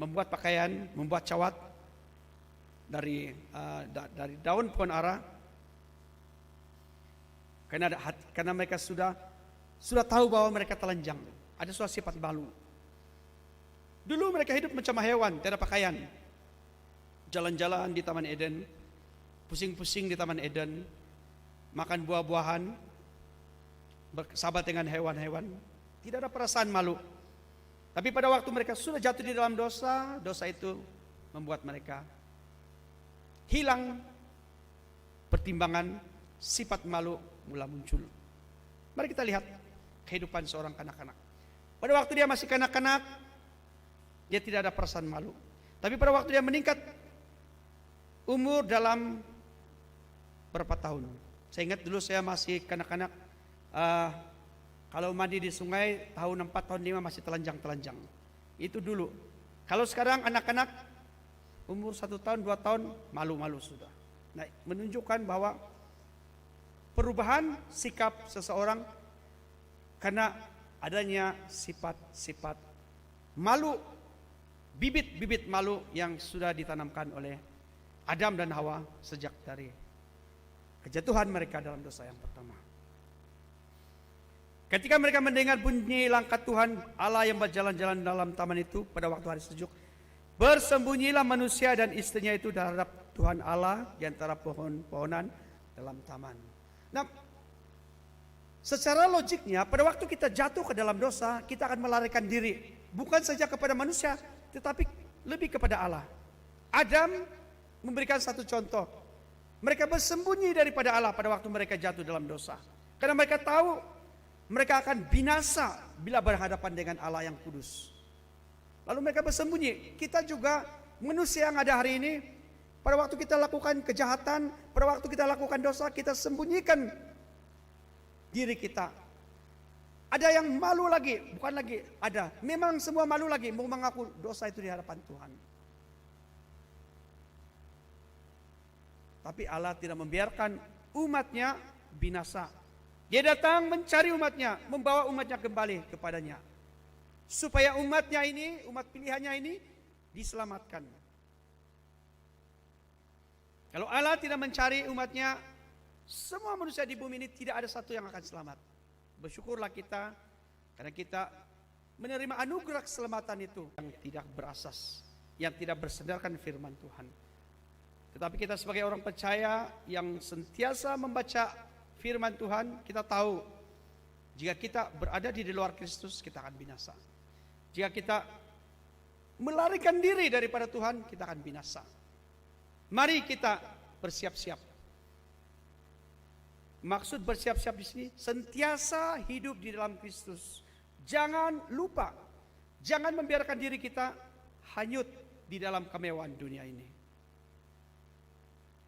membuat pakaian, membuat cawat dari daun pohon ara. Karena mereka sudah sudah tahu bahwa mereka telanjang. Ada suatu sifat malu. Dulu mereka hidup macam hewan, tiada pakaian. Jalan-jalan di Taman Eden, pusing-pusing di Taman Eden, makan buah-buahan, bersahabat dengan hewan-hewan. Tidak ada perasaan malu. Tapi pada waktu mereka sudah jatuh di dalam dosa, dosa itu membuat mereka hilang pertimbangan, sifat malu mulai muncul. Mari kita lihat kehidupan seorang kanak-kanak. Pada waktu dia masih kanak-kanak, dia tidak ada perasaan malu. Tapi pada waktu dia meningkat umur dalam berapa tahun. Saya ingat dulu saya masih kanak-kanak, kalau mandi di sungai tahun 4, tahun 5 masih telanjang-telanjang. Itu dulu. Kalau sekarang anak-anak umur 1 tahun, 2 tahun malu-malu sudah. Nah, menunjukkan bahwa perubahan sikap seseorang karena adanya sifat-sifat malu, bibit-bibit malu yang sudah ditanamkan oleh Adam dan Hawa sejak dari kejatuhan mereka dalam dosa yang pertama. Ketika mereka mendengar bunyi langkah Tuhan Allah yang berjalan-jalan dalam taman itu pada waktu hari sejuk, bersembunyilah manusia dan istrinya itu terhadap Tuhan Allah di antara pohon-pohonan dalam taman. Nah, secara logiknya pada waktu kita jatuh ke dalam dosa, kita akan melarikan diri bukan saja kepada manusia, tetapi lebih kepada Allah. Adam memberikan satu contoh. Mereka bersembunyi daripada Allah pada waktu mereka jatuh dalam dosa. Karena mereka tahu mereka akan binasa bila berhadapan dengan Allah yang kudus. Lalu mereka bersembunyi. Kita juga manusia yang ada hari ini, pada waktu kita lakukan kejahatan, pada waktu kita lakukan dosa, kita sembunyikan diri kita. Ada yang malu lagi, bukan lagi ada. Memang semua malu lagi mau mengaku dosa itu di hadapan Tuhan. Tapi Allah tidak membiarkan umatnya binasa. Dia datang mencari umatnya, membawa umatnya kembali kepadanya. Supaya umatnya ini, umat pilihannya ini diselamatkan. Kalau Allah tidak mencari umatnya, semua manusia di bumi ini tidak ada satu yang akan selamat. Bersyukurlah kita karena kita menerima anugerah keselamatan itu yang tidak berasas, yang tidak bersandarkan firman Tuhan. Tetapi kita sebagai orang percaya yang sentiasa membaca firman Tuhan, kita tahu jika kita berada di luar Kristus, kita akan binasa. Jika kita melarikan diri daripada Tuhan, kita akan binasa. Mari kita bersiap-siap. Maksud bersiap-siap di sini, sentiasa hidup di dalam Kristus. Jangan lupa, jangan membiarkan diri kita hanyut di dalam kemewahan dunia ini.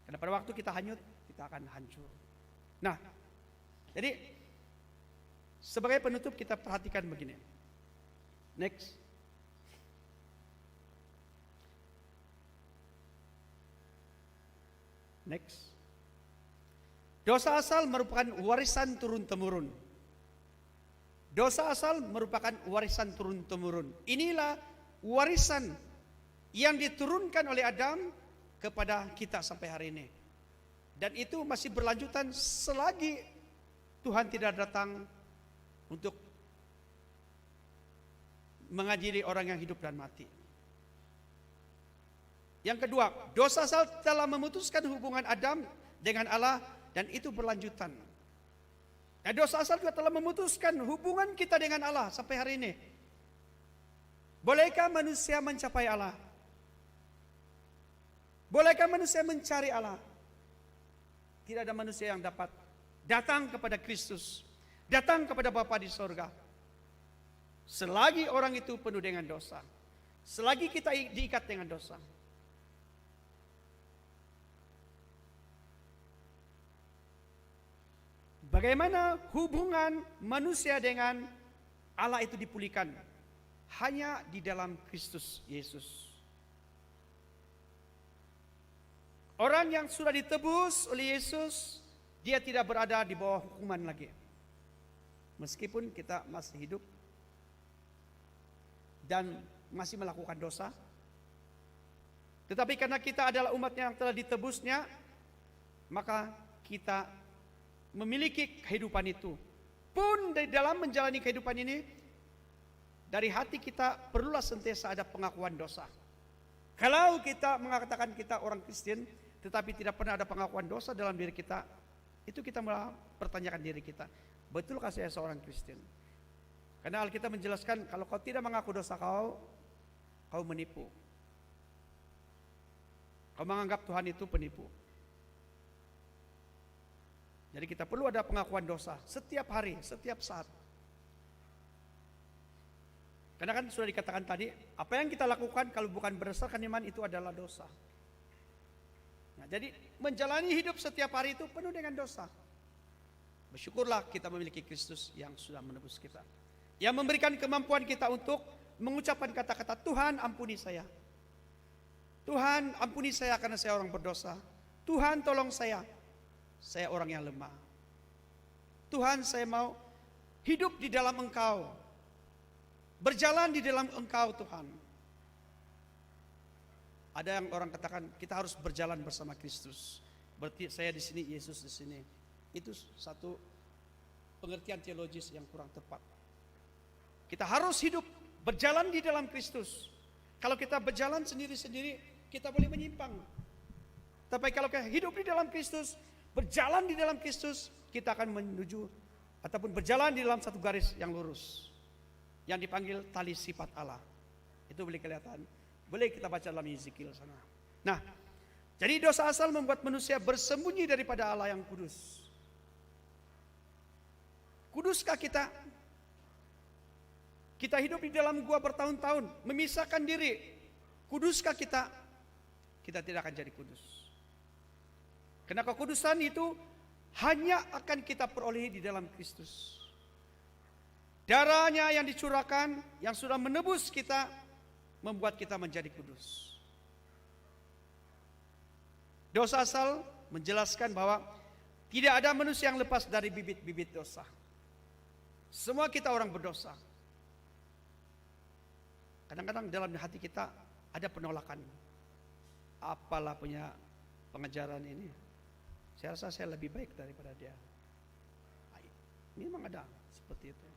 Karena pada waktu kita hanyut, kita akan hancur. Nah, jadi sebagai penutup kita perhatikan begini. Next. Next. Dosa asal merupakan warisan turun-temurun. Dosa asal merupakan warisan turun-temurun. Inilah warisan yang diturunkan oleh Adam kepada kita sampai hari ini. Dan itu masih berlanjutan selagi Tuhan tidak datang untuk mengadili orang yang hidup dan mati. Yang kedua, dosa asal telah memutuskan hubungan Adam dengan Allah dan itu berlanjutan. Nah, dosa asal juga telah memutuskan hubungan kita dengan Allah sampai hari ini. Bolehkah manusia mencapai Allah? Bolehkah manusia mencari Allah? Tidak ada manusia yang dapat datang kepada Kristus, datang kepada Bapa di sorga, selagi orang itu penuh dengan dosa, selagi kita diikat dengan dosa. Bagaimana hubungan manusia dengan Allah itu dipulihkan? Hanya di dalam Kristus Yesus. Orang yang sudah ditebus oleh Yesus, dia tidak berada di bawah hukuman lagi. Meskipun kita masih hidup dan masih melakukan dosa, tetapi karena kita adalah umatnya yang telah ditebusnya, maka kita memiliki kehidupan itu. Pun di dalam menjalani kehidupan ini, dari hati kita perlulah sentiasa ada pengakuan dosa. Kalau kita mengatakan kita orang Kristen, tetapi tidak pernah ada pengakuan dosa dalam diri kita, itu kita malah pertanyakan diri kita, betulkah saya seorang Kristen? Karena Alkitab menjelaskan, kalau kau tidak mengaku dosa kau menipu. Kau menganggap Tuhan itu penipu. Jadi kita perlu ada pengakuan dosa setiap hari, setiap saat. Karena kan sudah dikatakan tadi, apa yang kita lakukan kalau bukan berdasarkan iman itu adalah dosa. Nah, jadi menjalani hidup setiap hari itu penuh dengan dosa. Bersyukurlah kita memiliki Kristus yang sudah menebus kita, yang memberikan kemampuan kita untuk mengucapkan kata-kata, Tuhan ampuni saya. Tuhan ampuni saya karena saya orang berdosa. Tuhan tolong saya orang yang lemah. Tuhan saya mau hidup di dalam Engkau, berjalan di dalam Engkau Tuhan. Ada yang orang katakan kita harus berjalan bersama Kristus. Berarti saya di sini, Yesus di sini. Itu satu pengertian teologis yang kurang tepat. Kita harus hidup berjalan di dalam Kristus. Kalau kita berjalan sendiri-sendiri, kita boleh menyimpang. Tapi kalau kita hidup di dalam Kristus, berjalan di dalam Kristus, kita akan menuju ataupun berjalan di dalam satu garis yang lurus, yang dipanggil tali sifat Allah. Itu boleh kelihatan. Boleh kita baca dalam Yeskiel sana. Nah, jadi dosa asal membuat manusia bersembunyi daripada Allah yang kudus. Kuduskah kita? Kita hidup di dalam gua bertahun-tahun, memisahkan diri. Kuduskah kita? Kita tidak akan jadi kudus. Karena kekudusan itu hanya akan kita peroleh di dalam Kristus. Darahnya yang dicurahkan, yang sudah menebus kita, membuat kita menjadi kudus. Dosa asal menjelaskan bahwa tidak ada manusia yang lepas dari bibit-bibit dosa. Semua kita orang berdosa. Kadang-kadang dalam hati kita ada penolakan. Apalah punya pengajaran ini. Saya rasa saya lebih baik daripada dia. Ini memang ada seperti itu.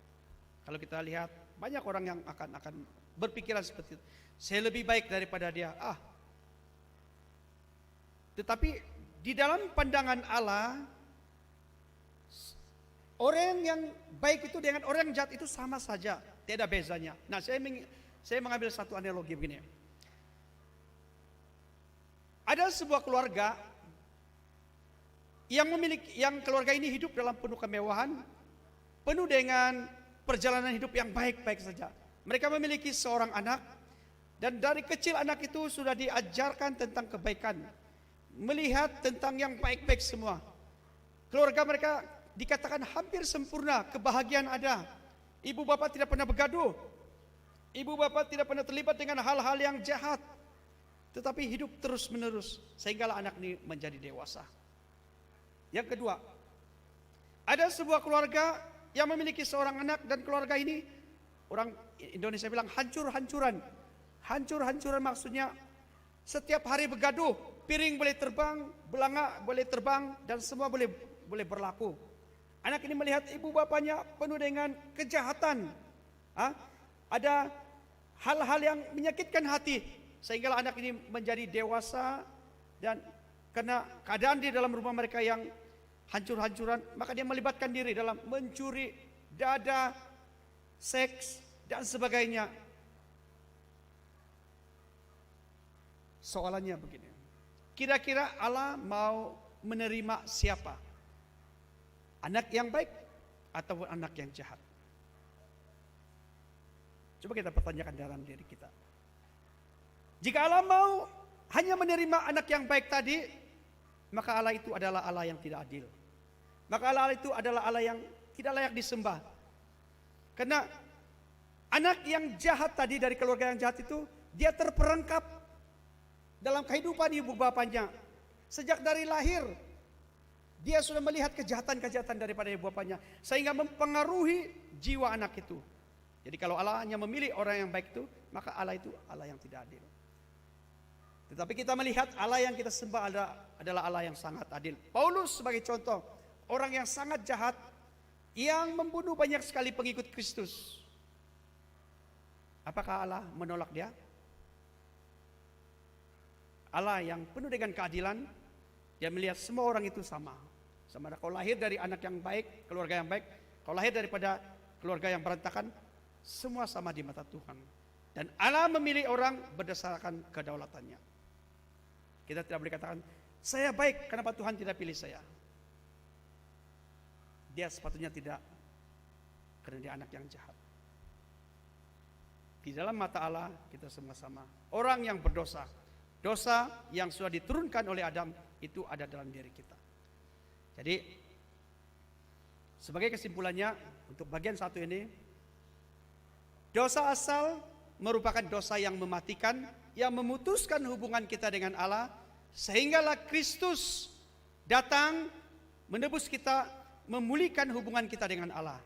Kalau kita lihat banyak orang yang akan berpikiran seperti itu. Saya lebih baik daripada dia. Tetapi di dalam pandangan Allah, orang yang baik itu dengan orang yang jahat itu sama saja, tidak ada bezanya. Nah, saya mengambil satu analogi begini. Ada sebuah keluarga yang keluarga ini hidup dalam penuh kemewahan, penuh dengan perjalanan hidup yang baik-baik saja. Mereka memiliki seorang anak, dan dari kecil anak itu sudah diajarkan tentang kebaikan, melihat tentang yang baik-baik semua. Keluarga mereka dikatakan hampir sempurna, kebahagiaan ada. Ibu bapak tidak pernah bergaduh, ibu bapak tidak pernah terlibat dengan hal-hal yang jahat, tetapi hidup terus menerus sehinggalah anak ini menjadi dewasa. Yang kedua, ada sebuah keluarga yang memiliki seorang anak, dan keluarga ini orang Indonesia bilang hancur-hancuran. Hancur-hancuran maksudnya setiap hari bergaduh, piring boleh terbang, belanga boleh terbang, dan semua boleh berlaku. Anak ini melihat ibu bapaknya penuh dengan kejahatan. Ada hal-hal yang menyakitkan hati, sehingga anak ini menjadi dewasa, dan karena keadaan di dalam rumah mereka yang hancur-hancuran, maka dia melibatkan diri dalam mencuri, dada, seks, dan sebagainya. Soalannya begini, kira-kira Allah mau menerima siapa? Anak yang baik atau anak yang jahat? Coba kita pertanyakan dalam diri kita. Jika Allah mau hanya menerima anak yang baik tadi, maka Allah itu adalah Allah yang tidak adil. Maka Allah itu adalah Allah yang tidak layak disembah. Karena anak yang jahat tadi dari keluarga yang jahat itu, dia terperangkap dalam kehidupan ibu bapaknya. Sejak dari lahir, dia sudah melihat kejahatan-kejahatan daripada ibu bapaknya, sehingga mempengaruhi jiwa anak itu. Jadi kalau Allah hanya memilih orang yang baik itu, maka Allah itu Allah yang tidak adil. Tetapi kita melihat Allah yang kita sembah adalah Allah yang sangat adil. Paulus sebagai contoh, orang yang sangat jahat, yang membunuh banyak sekali pengikut Kristus. Apakah Allah menolak dia? Allah yang penuh dengan keadilan, dia melihat semua orang itu sama. Sama ada kau lahir dari anak yang baik, keluarga yang baik, kau lahir daripada keluarga yang berantakan, semua sama di mata Tuhan. Dan Allah memilih orang berdasarkan kedaulatannya. Kita tidak boleh katakan, saya baik, kenapa Tuhan tidak pilih saya? Dia sepatutnya tidak, karena dia anak yang jahat. Di dalam mata Allah kita semua sama. Orang yang berdosa, dosa yang sudah diturunkan oleh Adam itu ada dalam diri kita. Jadi sebagai kesimpulannya untuk bagian satu ini, dosa asal merupakan dosa yang mematikan, yang memutuskan hubungan kita dengan Allah, sehinggalah Kristus datang menebus kita, memulihkan hubungan kita dengan Allah.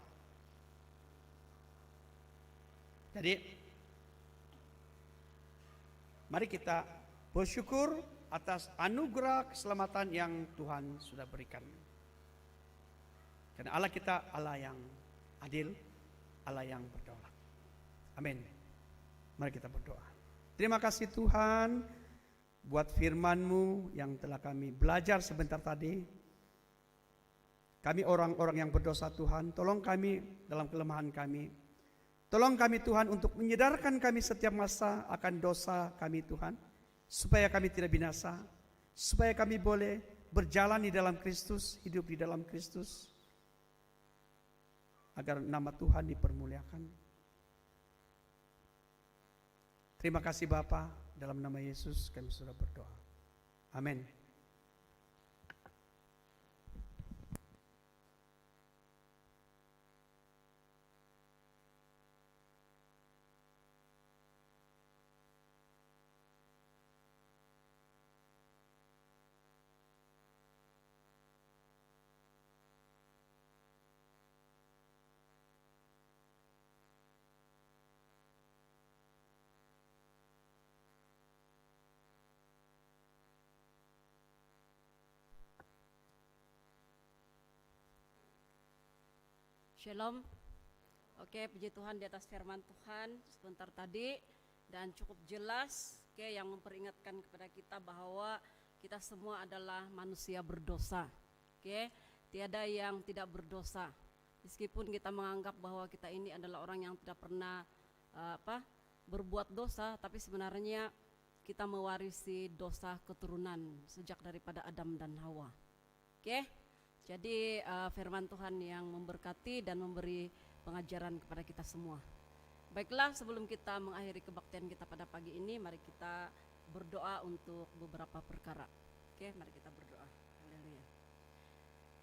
Jadi mari kita bersyukur atas anugerah keselamatan yang Tuhan sudah berikan. Karena Allah kita Allah yang adil, Allah yang berdaulat. Amin. Mari kita berdoa. Terima kasih Tuhan buat firman-Mu yang telah kami belajar sebentar tadi. Kami orang-orang yang berdosa Tuhan, tolong kami dalam kelemahan kami. Tolong kami Tuhan untuk menyadarkan kami setiap masa akan dosa kami Tuhan, supaya kami tidak binasa, supaya kami boleh berjalan di dalam Kristus, hidup di dalam Kristus, agar nama Tuhan dipermuliakan. Terima kasih Bapa, dalam nama Yesus kami sudah berdoa. Amin. Shalom. Oke, puji Tuhan di atas firman Tuhan sebentar tadi dan cukup jelas, yang memperingatkan kepada kita bahwa kita semua adalah manusia berdosa. Tiada yang tidak berdosa. Meskipun kita menganggap bahwa kita ini adalah orang yang tidak pernah berbuat dosa, tapi sebenarnya kita mewarisi dosa keturunan sejak daripada Adam dan Hawa. Jadi firman Tuhan yang memberkati dan memberi pengajaran kepada kita semua. Baiklah, sebelum kita mengakhiri kebaktian kita pada pagi ini, mari kita berdoa untuk beberapa perkara. Mari kita berdoa. Haleluya.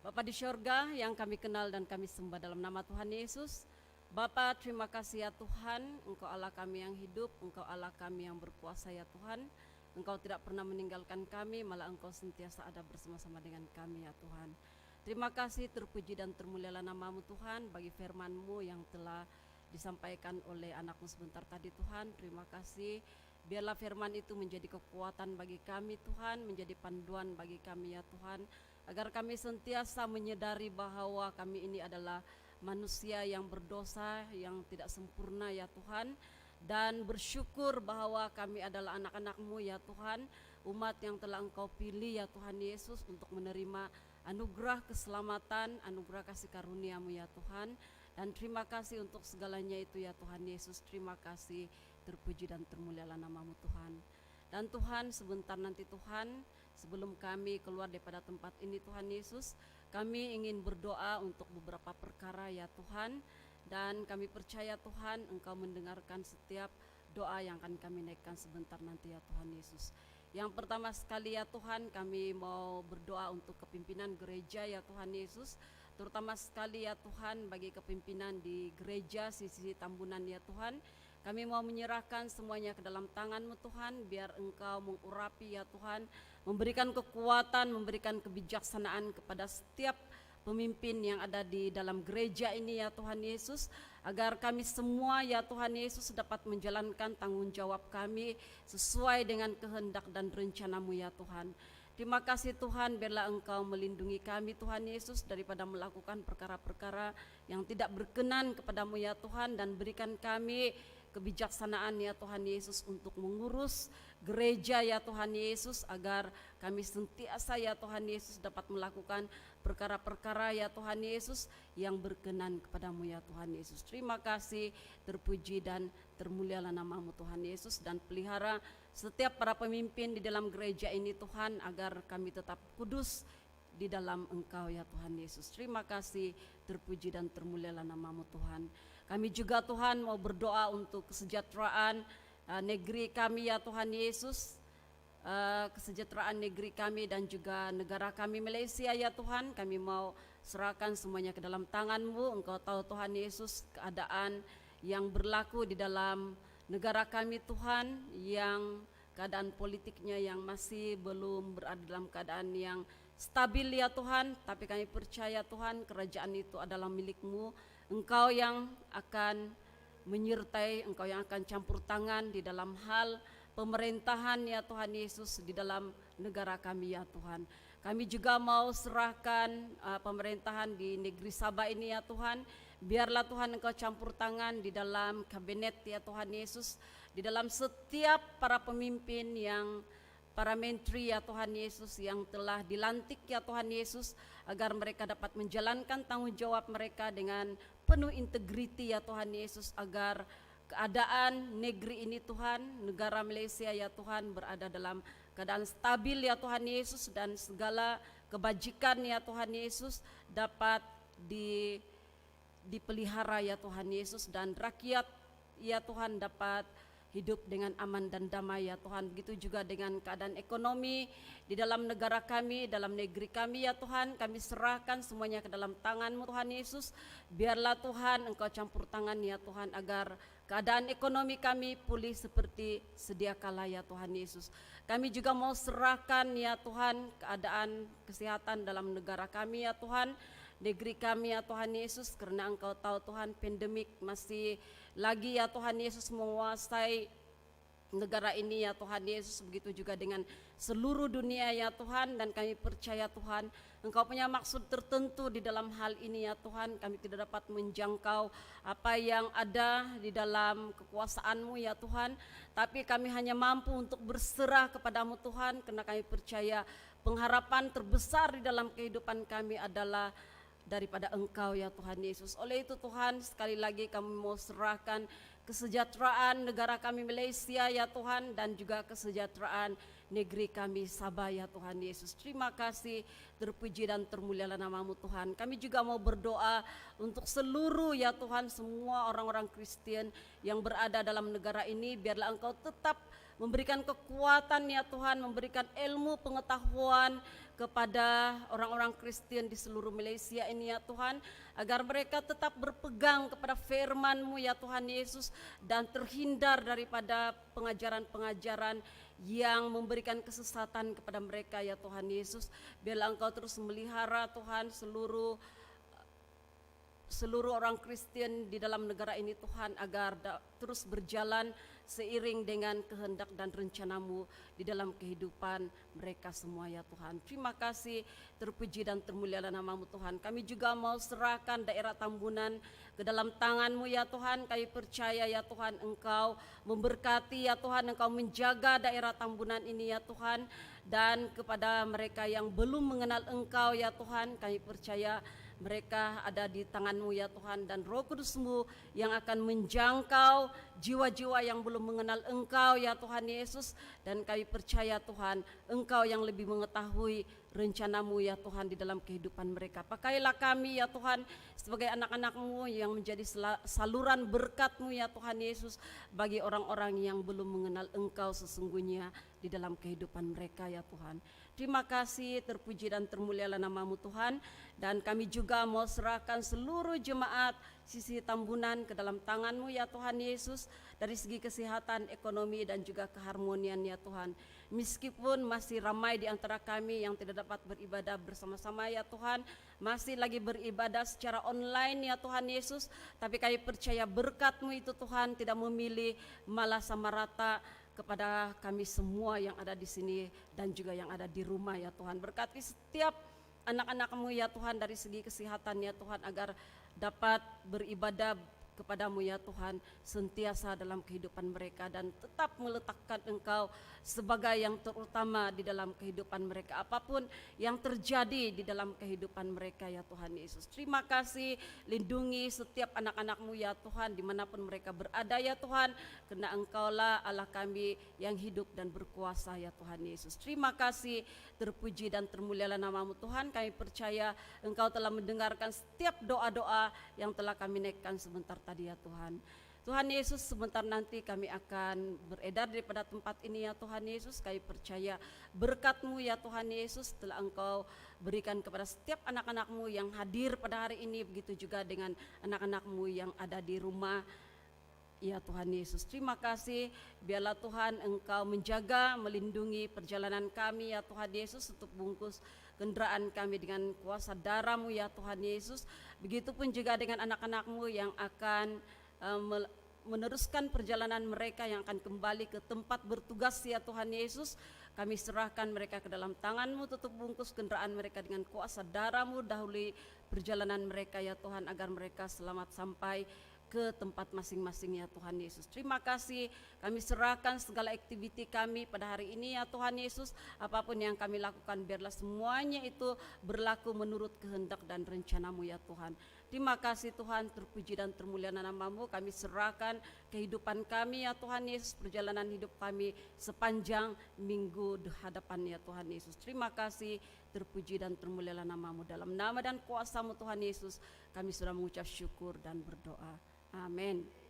Bapa di syurga yang kami kenal dan kami sembah dalam nama Tuhan Yesus. Bapa, terima kasih ya Tuhan, Engkau Allah kami yang hidup, Engkau Allah kami yang berkuasa ya Tuhan. Engkau tidak pernah meninggalkan kami, malah Engkau sentiasa ada bersama-sama dengan kami ya Tuhan. Terima kasih, terpuji dan termulialah nama-Mu Tuhan bagi firman-Mu yang telah disampaikan oleh anak-Mu sebentar tadi Tuhan. Terima kasih, biarlah firman itu menjadi kekuatan bagi kami Tuhan, menjadi panduan bagi kami ya Tuhan, agar kami sentiasa menyadari bahwa kami ini adalah manusia yang berdosa, yang tidak sempurna ya Tuhan, dan bersyukur bahwa kami adalah anak-anak-Mu ya Tuhan, umat yang telah Engkau pilih ya Tuhan Yesus untuk menerima anugerah keselamatan, anugerah kasih karunia-Mu ya Tuhan. Dan terima kasih untuk segalanya itu ya Tuhan Yesus. Terima kasih, terpuji dan termulialah nama-Mu Tuhan. Dan Tuhan, sebentar nanti Tuhan, sebelum kami keluar daripada tempat ini Tuhan Yesus, kami ingin berdoa untuk beberapa perkara ya Tuhan. Dan kami percaya Tuhan, Engkau mendengarkan setiap doa yang akan kami naikkan sebentar nanti ya Tuhan Yesus. Yang pertama sekali ya Tuhan, kami mau berdoa untuk kepimpinan gereja ya Tuhan Yesus, terutama sekali ya Tuhan bagi kepimpinan di gereja Sisi Tambunan ya Tuhan. Kami mau menyerahkan semuanya ke dalam tangan-Mu Tuhan, biar Engkau mengurapi ya Tuhan, memberikan kekuatan, memberikan kebijaksanaan kepada setiap pemimpin yang ada di dalam gereja ini ya Tuhan Yesus, agar kami semua ya Tuhan Yesus dapat menjalankan tanggung jawab kami sesuai dengan kehendak dan rencana-Mu ya Tuhan. Terima kasih Tuhan, biarlah Engkau melindungi kami Tuhan Yesus daripada melakukan perkara-perkara yang tidak berkenan kepadamu ya Tuhan, dan berikan kami kebijaksanaan ya Tuhan Yesus untuk mengurus gereja ya Tuhan Yesus, agar kami sentiasa ya Tuhan Yesus dapat melakukan perkara-perkara ya Tuhan Yesus yang berkenan kepadamu ya Tuhan Yesus. Terima kasih, terpuji dan termulialah namamu Tuhan Yesus, dan pelihara setiap para pemimpin di dalam gereja ini Tuhan, agar kami tetap kudus di dalam Engkau ya Tuhan Yesus. Terima kasih, terpuji dan termulialah namamu Tuhan. Kami juga Tuhan mau berdoa untuk kesejahteraan negeri kami ya Tuhan Yesus, kesejahteraan negeri kami dan juga negara kami Malaysia ya Tuhan. Kami mau serahkan semuanya ke dalam tangan-Mu. Engkau tahu Tuhan Yesus keadaan yang berlaku di dalam negara kami Tuhan, yang keadaan politiknya yang masih belum berada dalam keadaan yang stabil ya Tuhan. Tapi kami percaya Tuhan, kerajaan itu adalah milik-Mu. Engkau yang akan menyertai, Engkau yang akan campur tangan di dalam hal pemerintahan ya Tuhan Yesus di dalam negara kami ya Tuhan. Kami juga mau serahkan pemerintahan di negeri Sabah ini ya Tuhan. Biarlah Tuhan Engkau campur tangan di dalam kabinet ya Tuhan Yesus, di dalam setiap para pemimpin yang para menteri ya Tuhan Yesus yang telah dilantik ya Tuhan Yesus, agar mereka dapat menjalankan tanggung jawab mereka dengan penuh integriti ya Tuhan Yesus, agar keadaan negeri ini Tuhan, negara Malaysia ya Tuhan, berada dalam keadaan stabil ya Tuhan Yesus, dan segala kebajikan ya Tuhan Yesus dapat dipelihara ya Tuhan Yesus, dan rakyat ya Tuhan dapat hidup dengan aman dan damai ya Tuhan. Begitu juga dengan keadaan ekonomi di dalam negara kami, dalam negeri kami ya Tuhan. Kami serahkan semuanya ke dalam tangan-Mu Tuhan Yesus. Biarlah Tuhan Engkau campur tangan ya Tuhan, agar keadaan ekonomi kami pulih seperti sedia kala ya Tuhan Yesus. Kami juga mau serahkan ya Tuhan keadaan kesehatan dalam negara kami ya Tuhan, negeri kami ya Tuhan Yesus, karena Engkau tahu Tuhan pandemik masih lagi ya Tuhan Yesus menguasai negara ini ya Tuhan Yesus. Begitu juga dengan seluruh dunia ya Tuhan, dan kami percaya Tuhan Engkau punya maksud tertentu di dalam hal ini ya Tuhan. Kami tidak dapat menjangkau apa yang ada di dalam kekuasaan-Mu ya Tuhan, tapi kami hanya mampu untuk berserah kepadamu Tuhan, karena kami percaya pengharapan terbesar di dalam kehidupan kami adalah daripada Engkau ya Tuhan Yesus. Oleh itu Tuhan, sekali lagi kami mau serahkan kesejahteraan negara kami Malaysia ya Tuhan, dan juga kesejahteraan negeri kami Sabah ya Tuhan Yesus. Terima kasih, terpuji dan termulialah namamu Tuhan. Kami juga mau berdoa untuk seluruh ya Tuhan, semua orang-orang Kristen yang berada dalam negara ini. Biarlah Engkau tetap memberikan kekuatan ya Tuhan, memberikan ilmu pengetahuan kepada orang-orang Kristen di seluruh Malaysia ini ya Tuhan, agar mereka tetap berpegang kepada firman-Mu ya Tuhan Yesus, dan terhindar daripada pengajaran-pengajaran yang memberikan kesesatan kepada mereka ya Tuhan Yesus. Biarlah Engkau terus melihara Tuhan seluruh orang Kristen di dalam negara ini Tuhan, agar terus berjalan seiring dengan kehendak dan rencana-Mu di dalam kehidupan mereka semua ya Tuhan. Terima kasih, terpuji dan termulialah namamu Tuhan. Kami juga mau serahkan daerah Tambunan ke dalam tangan-Mu ya Tuhan. Kami percaya ya Tuhan Engkau memberkati ya Tuhan, Engkau menjaga daerah Tambunan ini ya Tuhan. Dan kepada mereka yang belum mengenal Engkau ya Tuhan, kami percaya mereka ada di tangan-Mu ya Tuhan, dan Roh Kudus-Mu yang akan menjangkau jiwa-jiwa yang belum mengenal Engkau ya Tuhan Yesus. Dan kami percaya Tuhan Engkau yang lebih mengetahui rencana-Mu ya Tuhan di dalam kehidupan mereka. Pakailah kami ya Tuhan sebagai anak-anak-Mu yang menjadi saluran berkat-Mu ya Tuhan Yesus bagi orang-orang yang belum mengenal Engkau sesungguhnya di dalam kehidupan mereka ya Tuhan. Terima kasih, terpuji dan termulialah namamu Tuhan. Dan kami juga mau serahkan seluruh jemaat sisi Tambunan ke dalam tangan-Mu ya Tuhan Yesus, dari segi kesehatan, ekonomi dan juga keharmonian ya Tuhan. Meskipun masih ramai di antara kami yang tidak dapat beribadah bersama-sama ya Tuhan, masih lagi beribadah secara online ya Tuhan Yesus, tapi kami percaya berkat-Mu itu Tuhan tidak memilih, malah sama rata kepada kami semua yang ada di sini dan juga yang ada di rumah ya Tuhan. Berkati setiap anak-anak-Mu ya Tuhan dari segi kesehatan ya Tuhan, agar dapat beribadah kepadamu ya Tuhan sentiasa dalam kehidupan mereka, dan tetap meletakkan Engkau sebagai yang terutama di dalam kehidupan mereka, apapun yang terjadi di dalam kehidupan mereka ya Tuhan Yesus. Terima kasih, lindungi setiap anak-anak-Mu ya Tuhan dimanapun mereka berada ya Tuhan, karena Engkaulah Allah kami yang hidup dan berkuasa ya Tuhan Yesus. Terima kasih, terpuji dan termulialah nama-Mu Tuhan. Kami percaya Engkau telah mendengarkan setiap doa-doa yang telah kami naikkan sebentar tadi ya Tuhan. Tuhan Yesus, sebentar nanti kami akan beredar daripada tempat ini ya Tuhan Yesus. Kami percaya berkat-Mu ya Tuhan Yesus telah Engkau berikan kepada setiap anak-anak-Mu yang hadir pada hari ini, begitu juga dengan anak-anak-Mu yang ada di rumah ya Tuhan Yesus. Terima kasih, biarlah Tuhan Engkau menjaga, melindungi perjalanan kami ya Tuhan Yesus, untuk bungkus kendaraan kami dengan kuasa darah-Mu ya Tuhan Yesus. Begitupun juga dengan anak-anak-Mu yang akan meneruskan perjalanan mereka, yang akan kembali ke tempat bertugas ya Tuhan Yesus. Kami serahkan mereka ke dalam tangan-Mu, tutup bungkus kendaraan mereka dengan kuasa darah-Mu, dahului perjalanan mereka ya Tuhan, agar mereka selamat sampai ke tempat masing-masing ya Tuhan Yesus. Terima kasih, kami serahkan segala aktiviti kami pada hari ini ya Tuhan Yesus. Apapun yang kami lakukan, biarlah semuanya itu berlaku menurut kehendak dan rencana-Mu ya Tuhan. Terima kasih Tuhan, terpuji dan termulia nama-Mu. Kami serahkan kehidupan kami ya Tuhan Yesus, perjalanan hidup kami sepanjang minggu di hadapan ya Tuhan Yesus. Terima kasih, terpuji dan termulia nama-Mu. Dalam nama dan kuasa-Mu Tuhan Yesus, kami sudah mengucap syukur dan berdoa. Amin.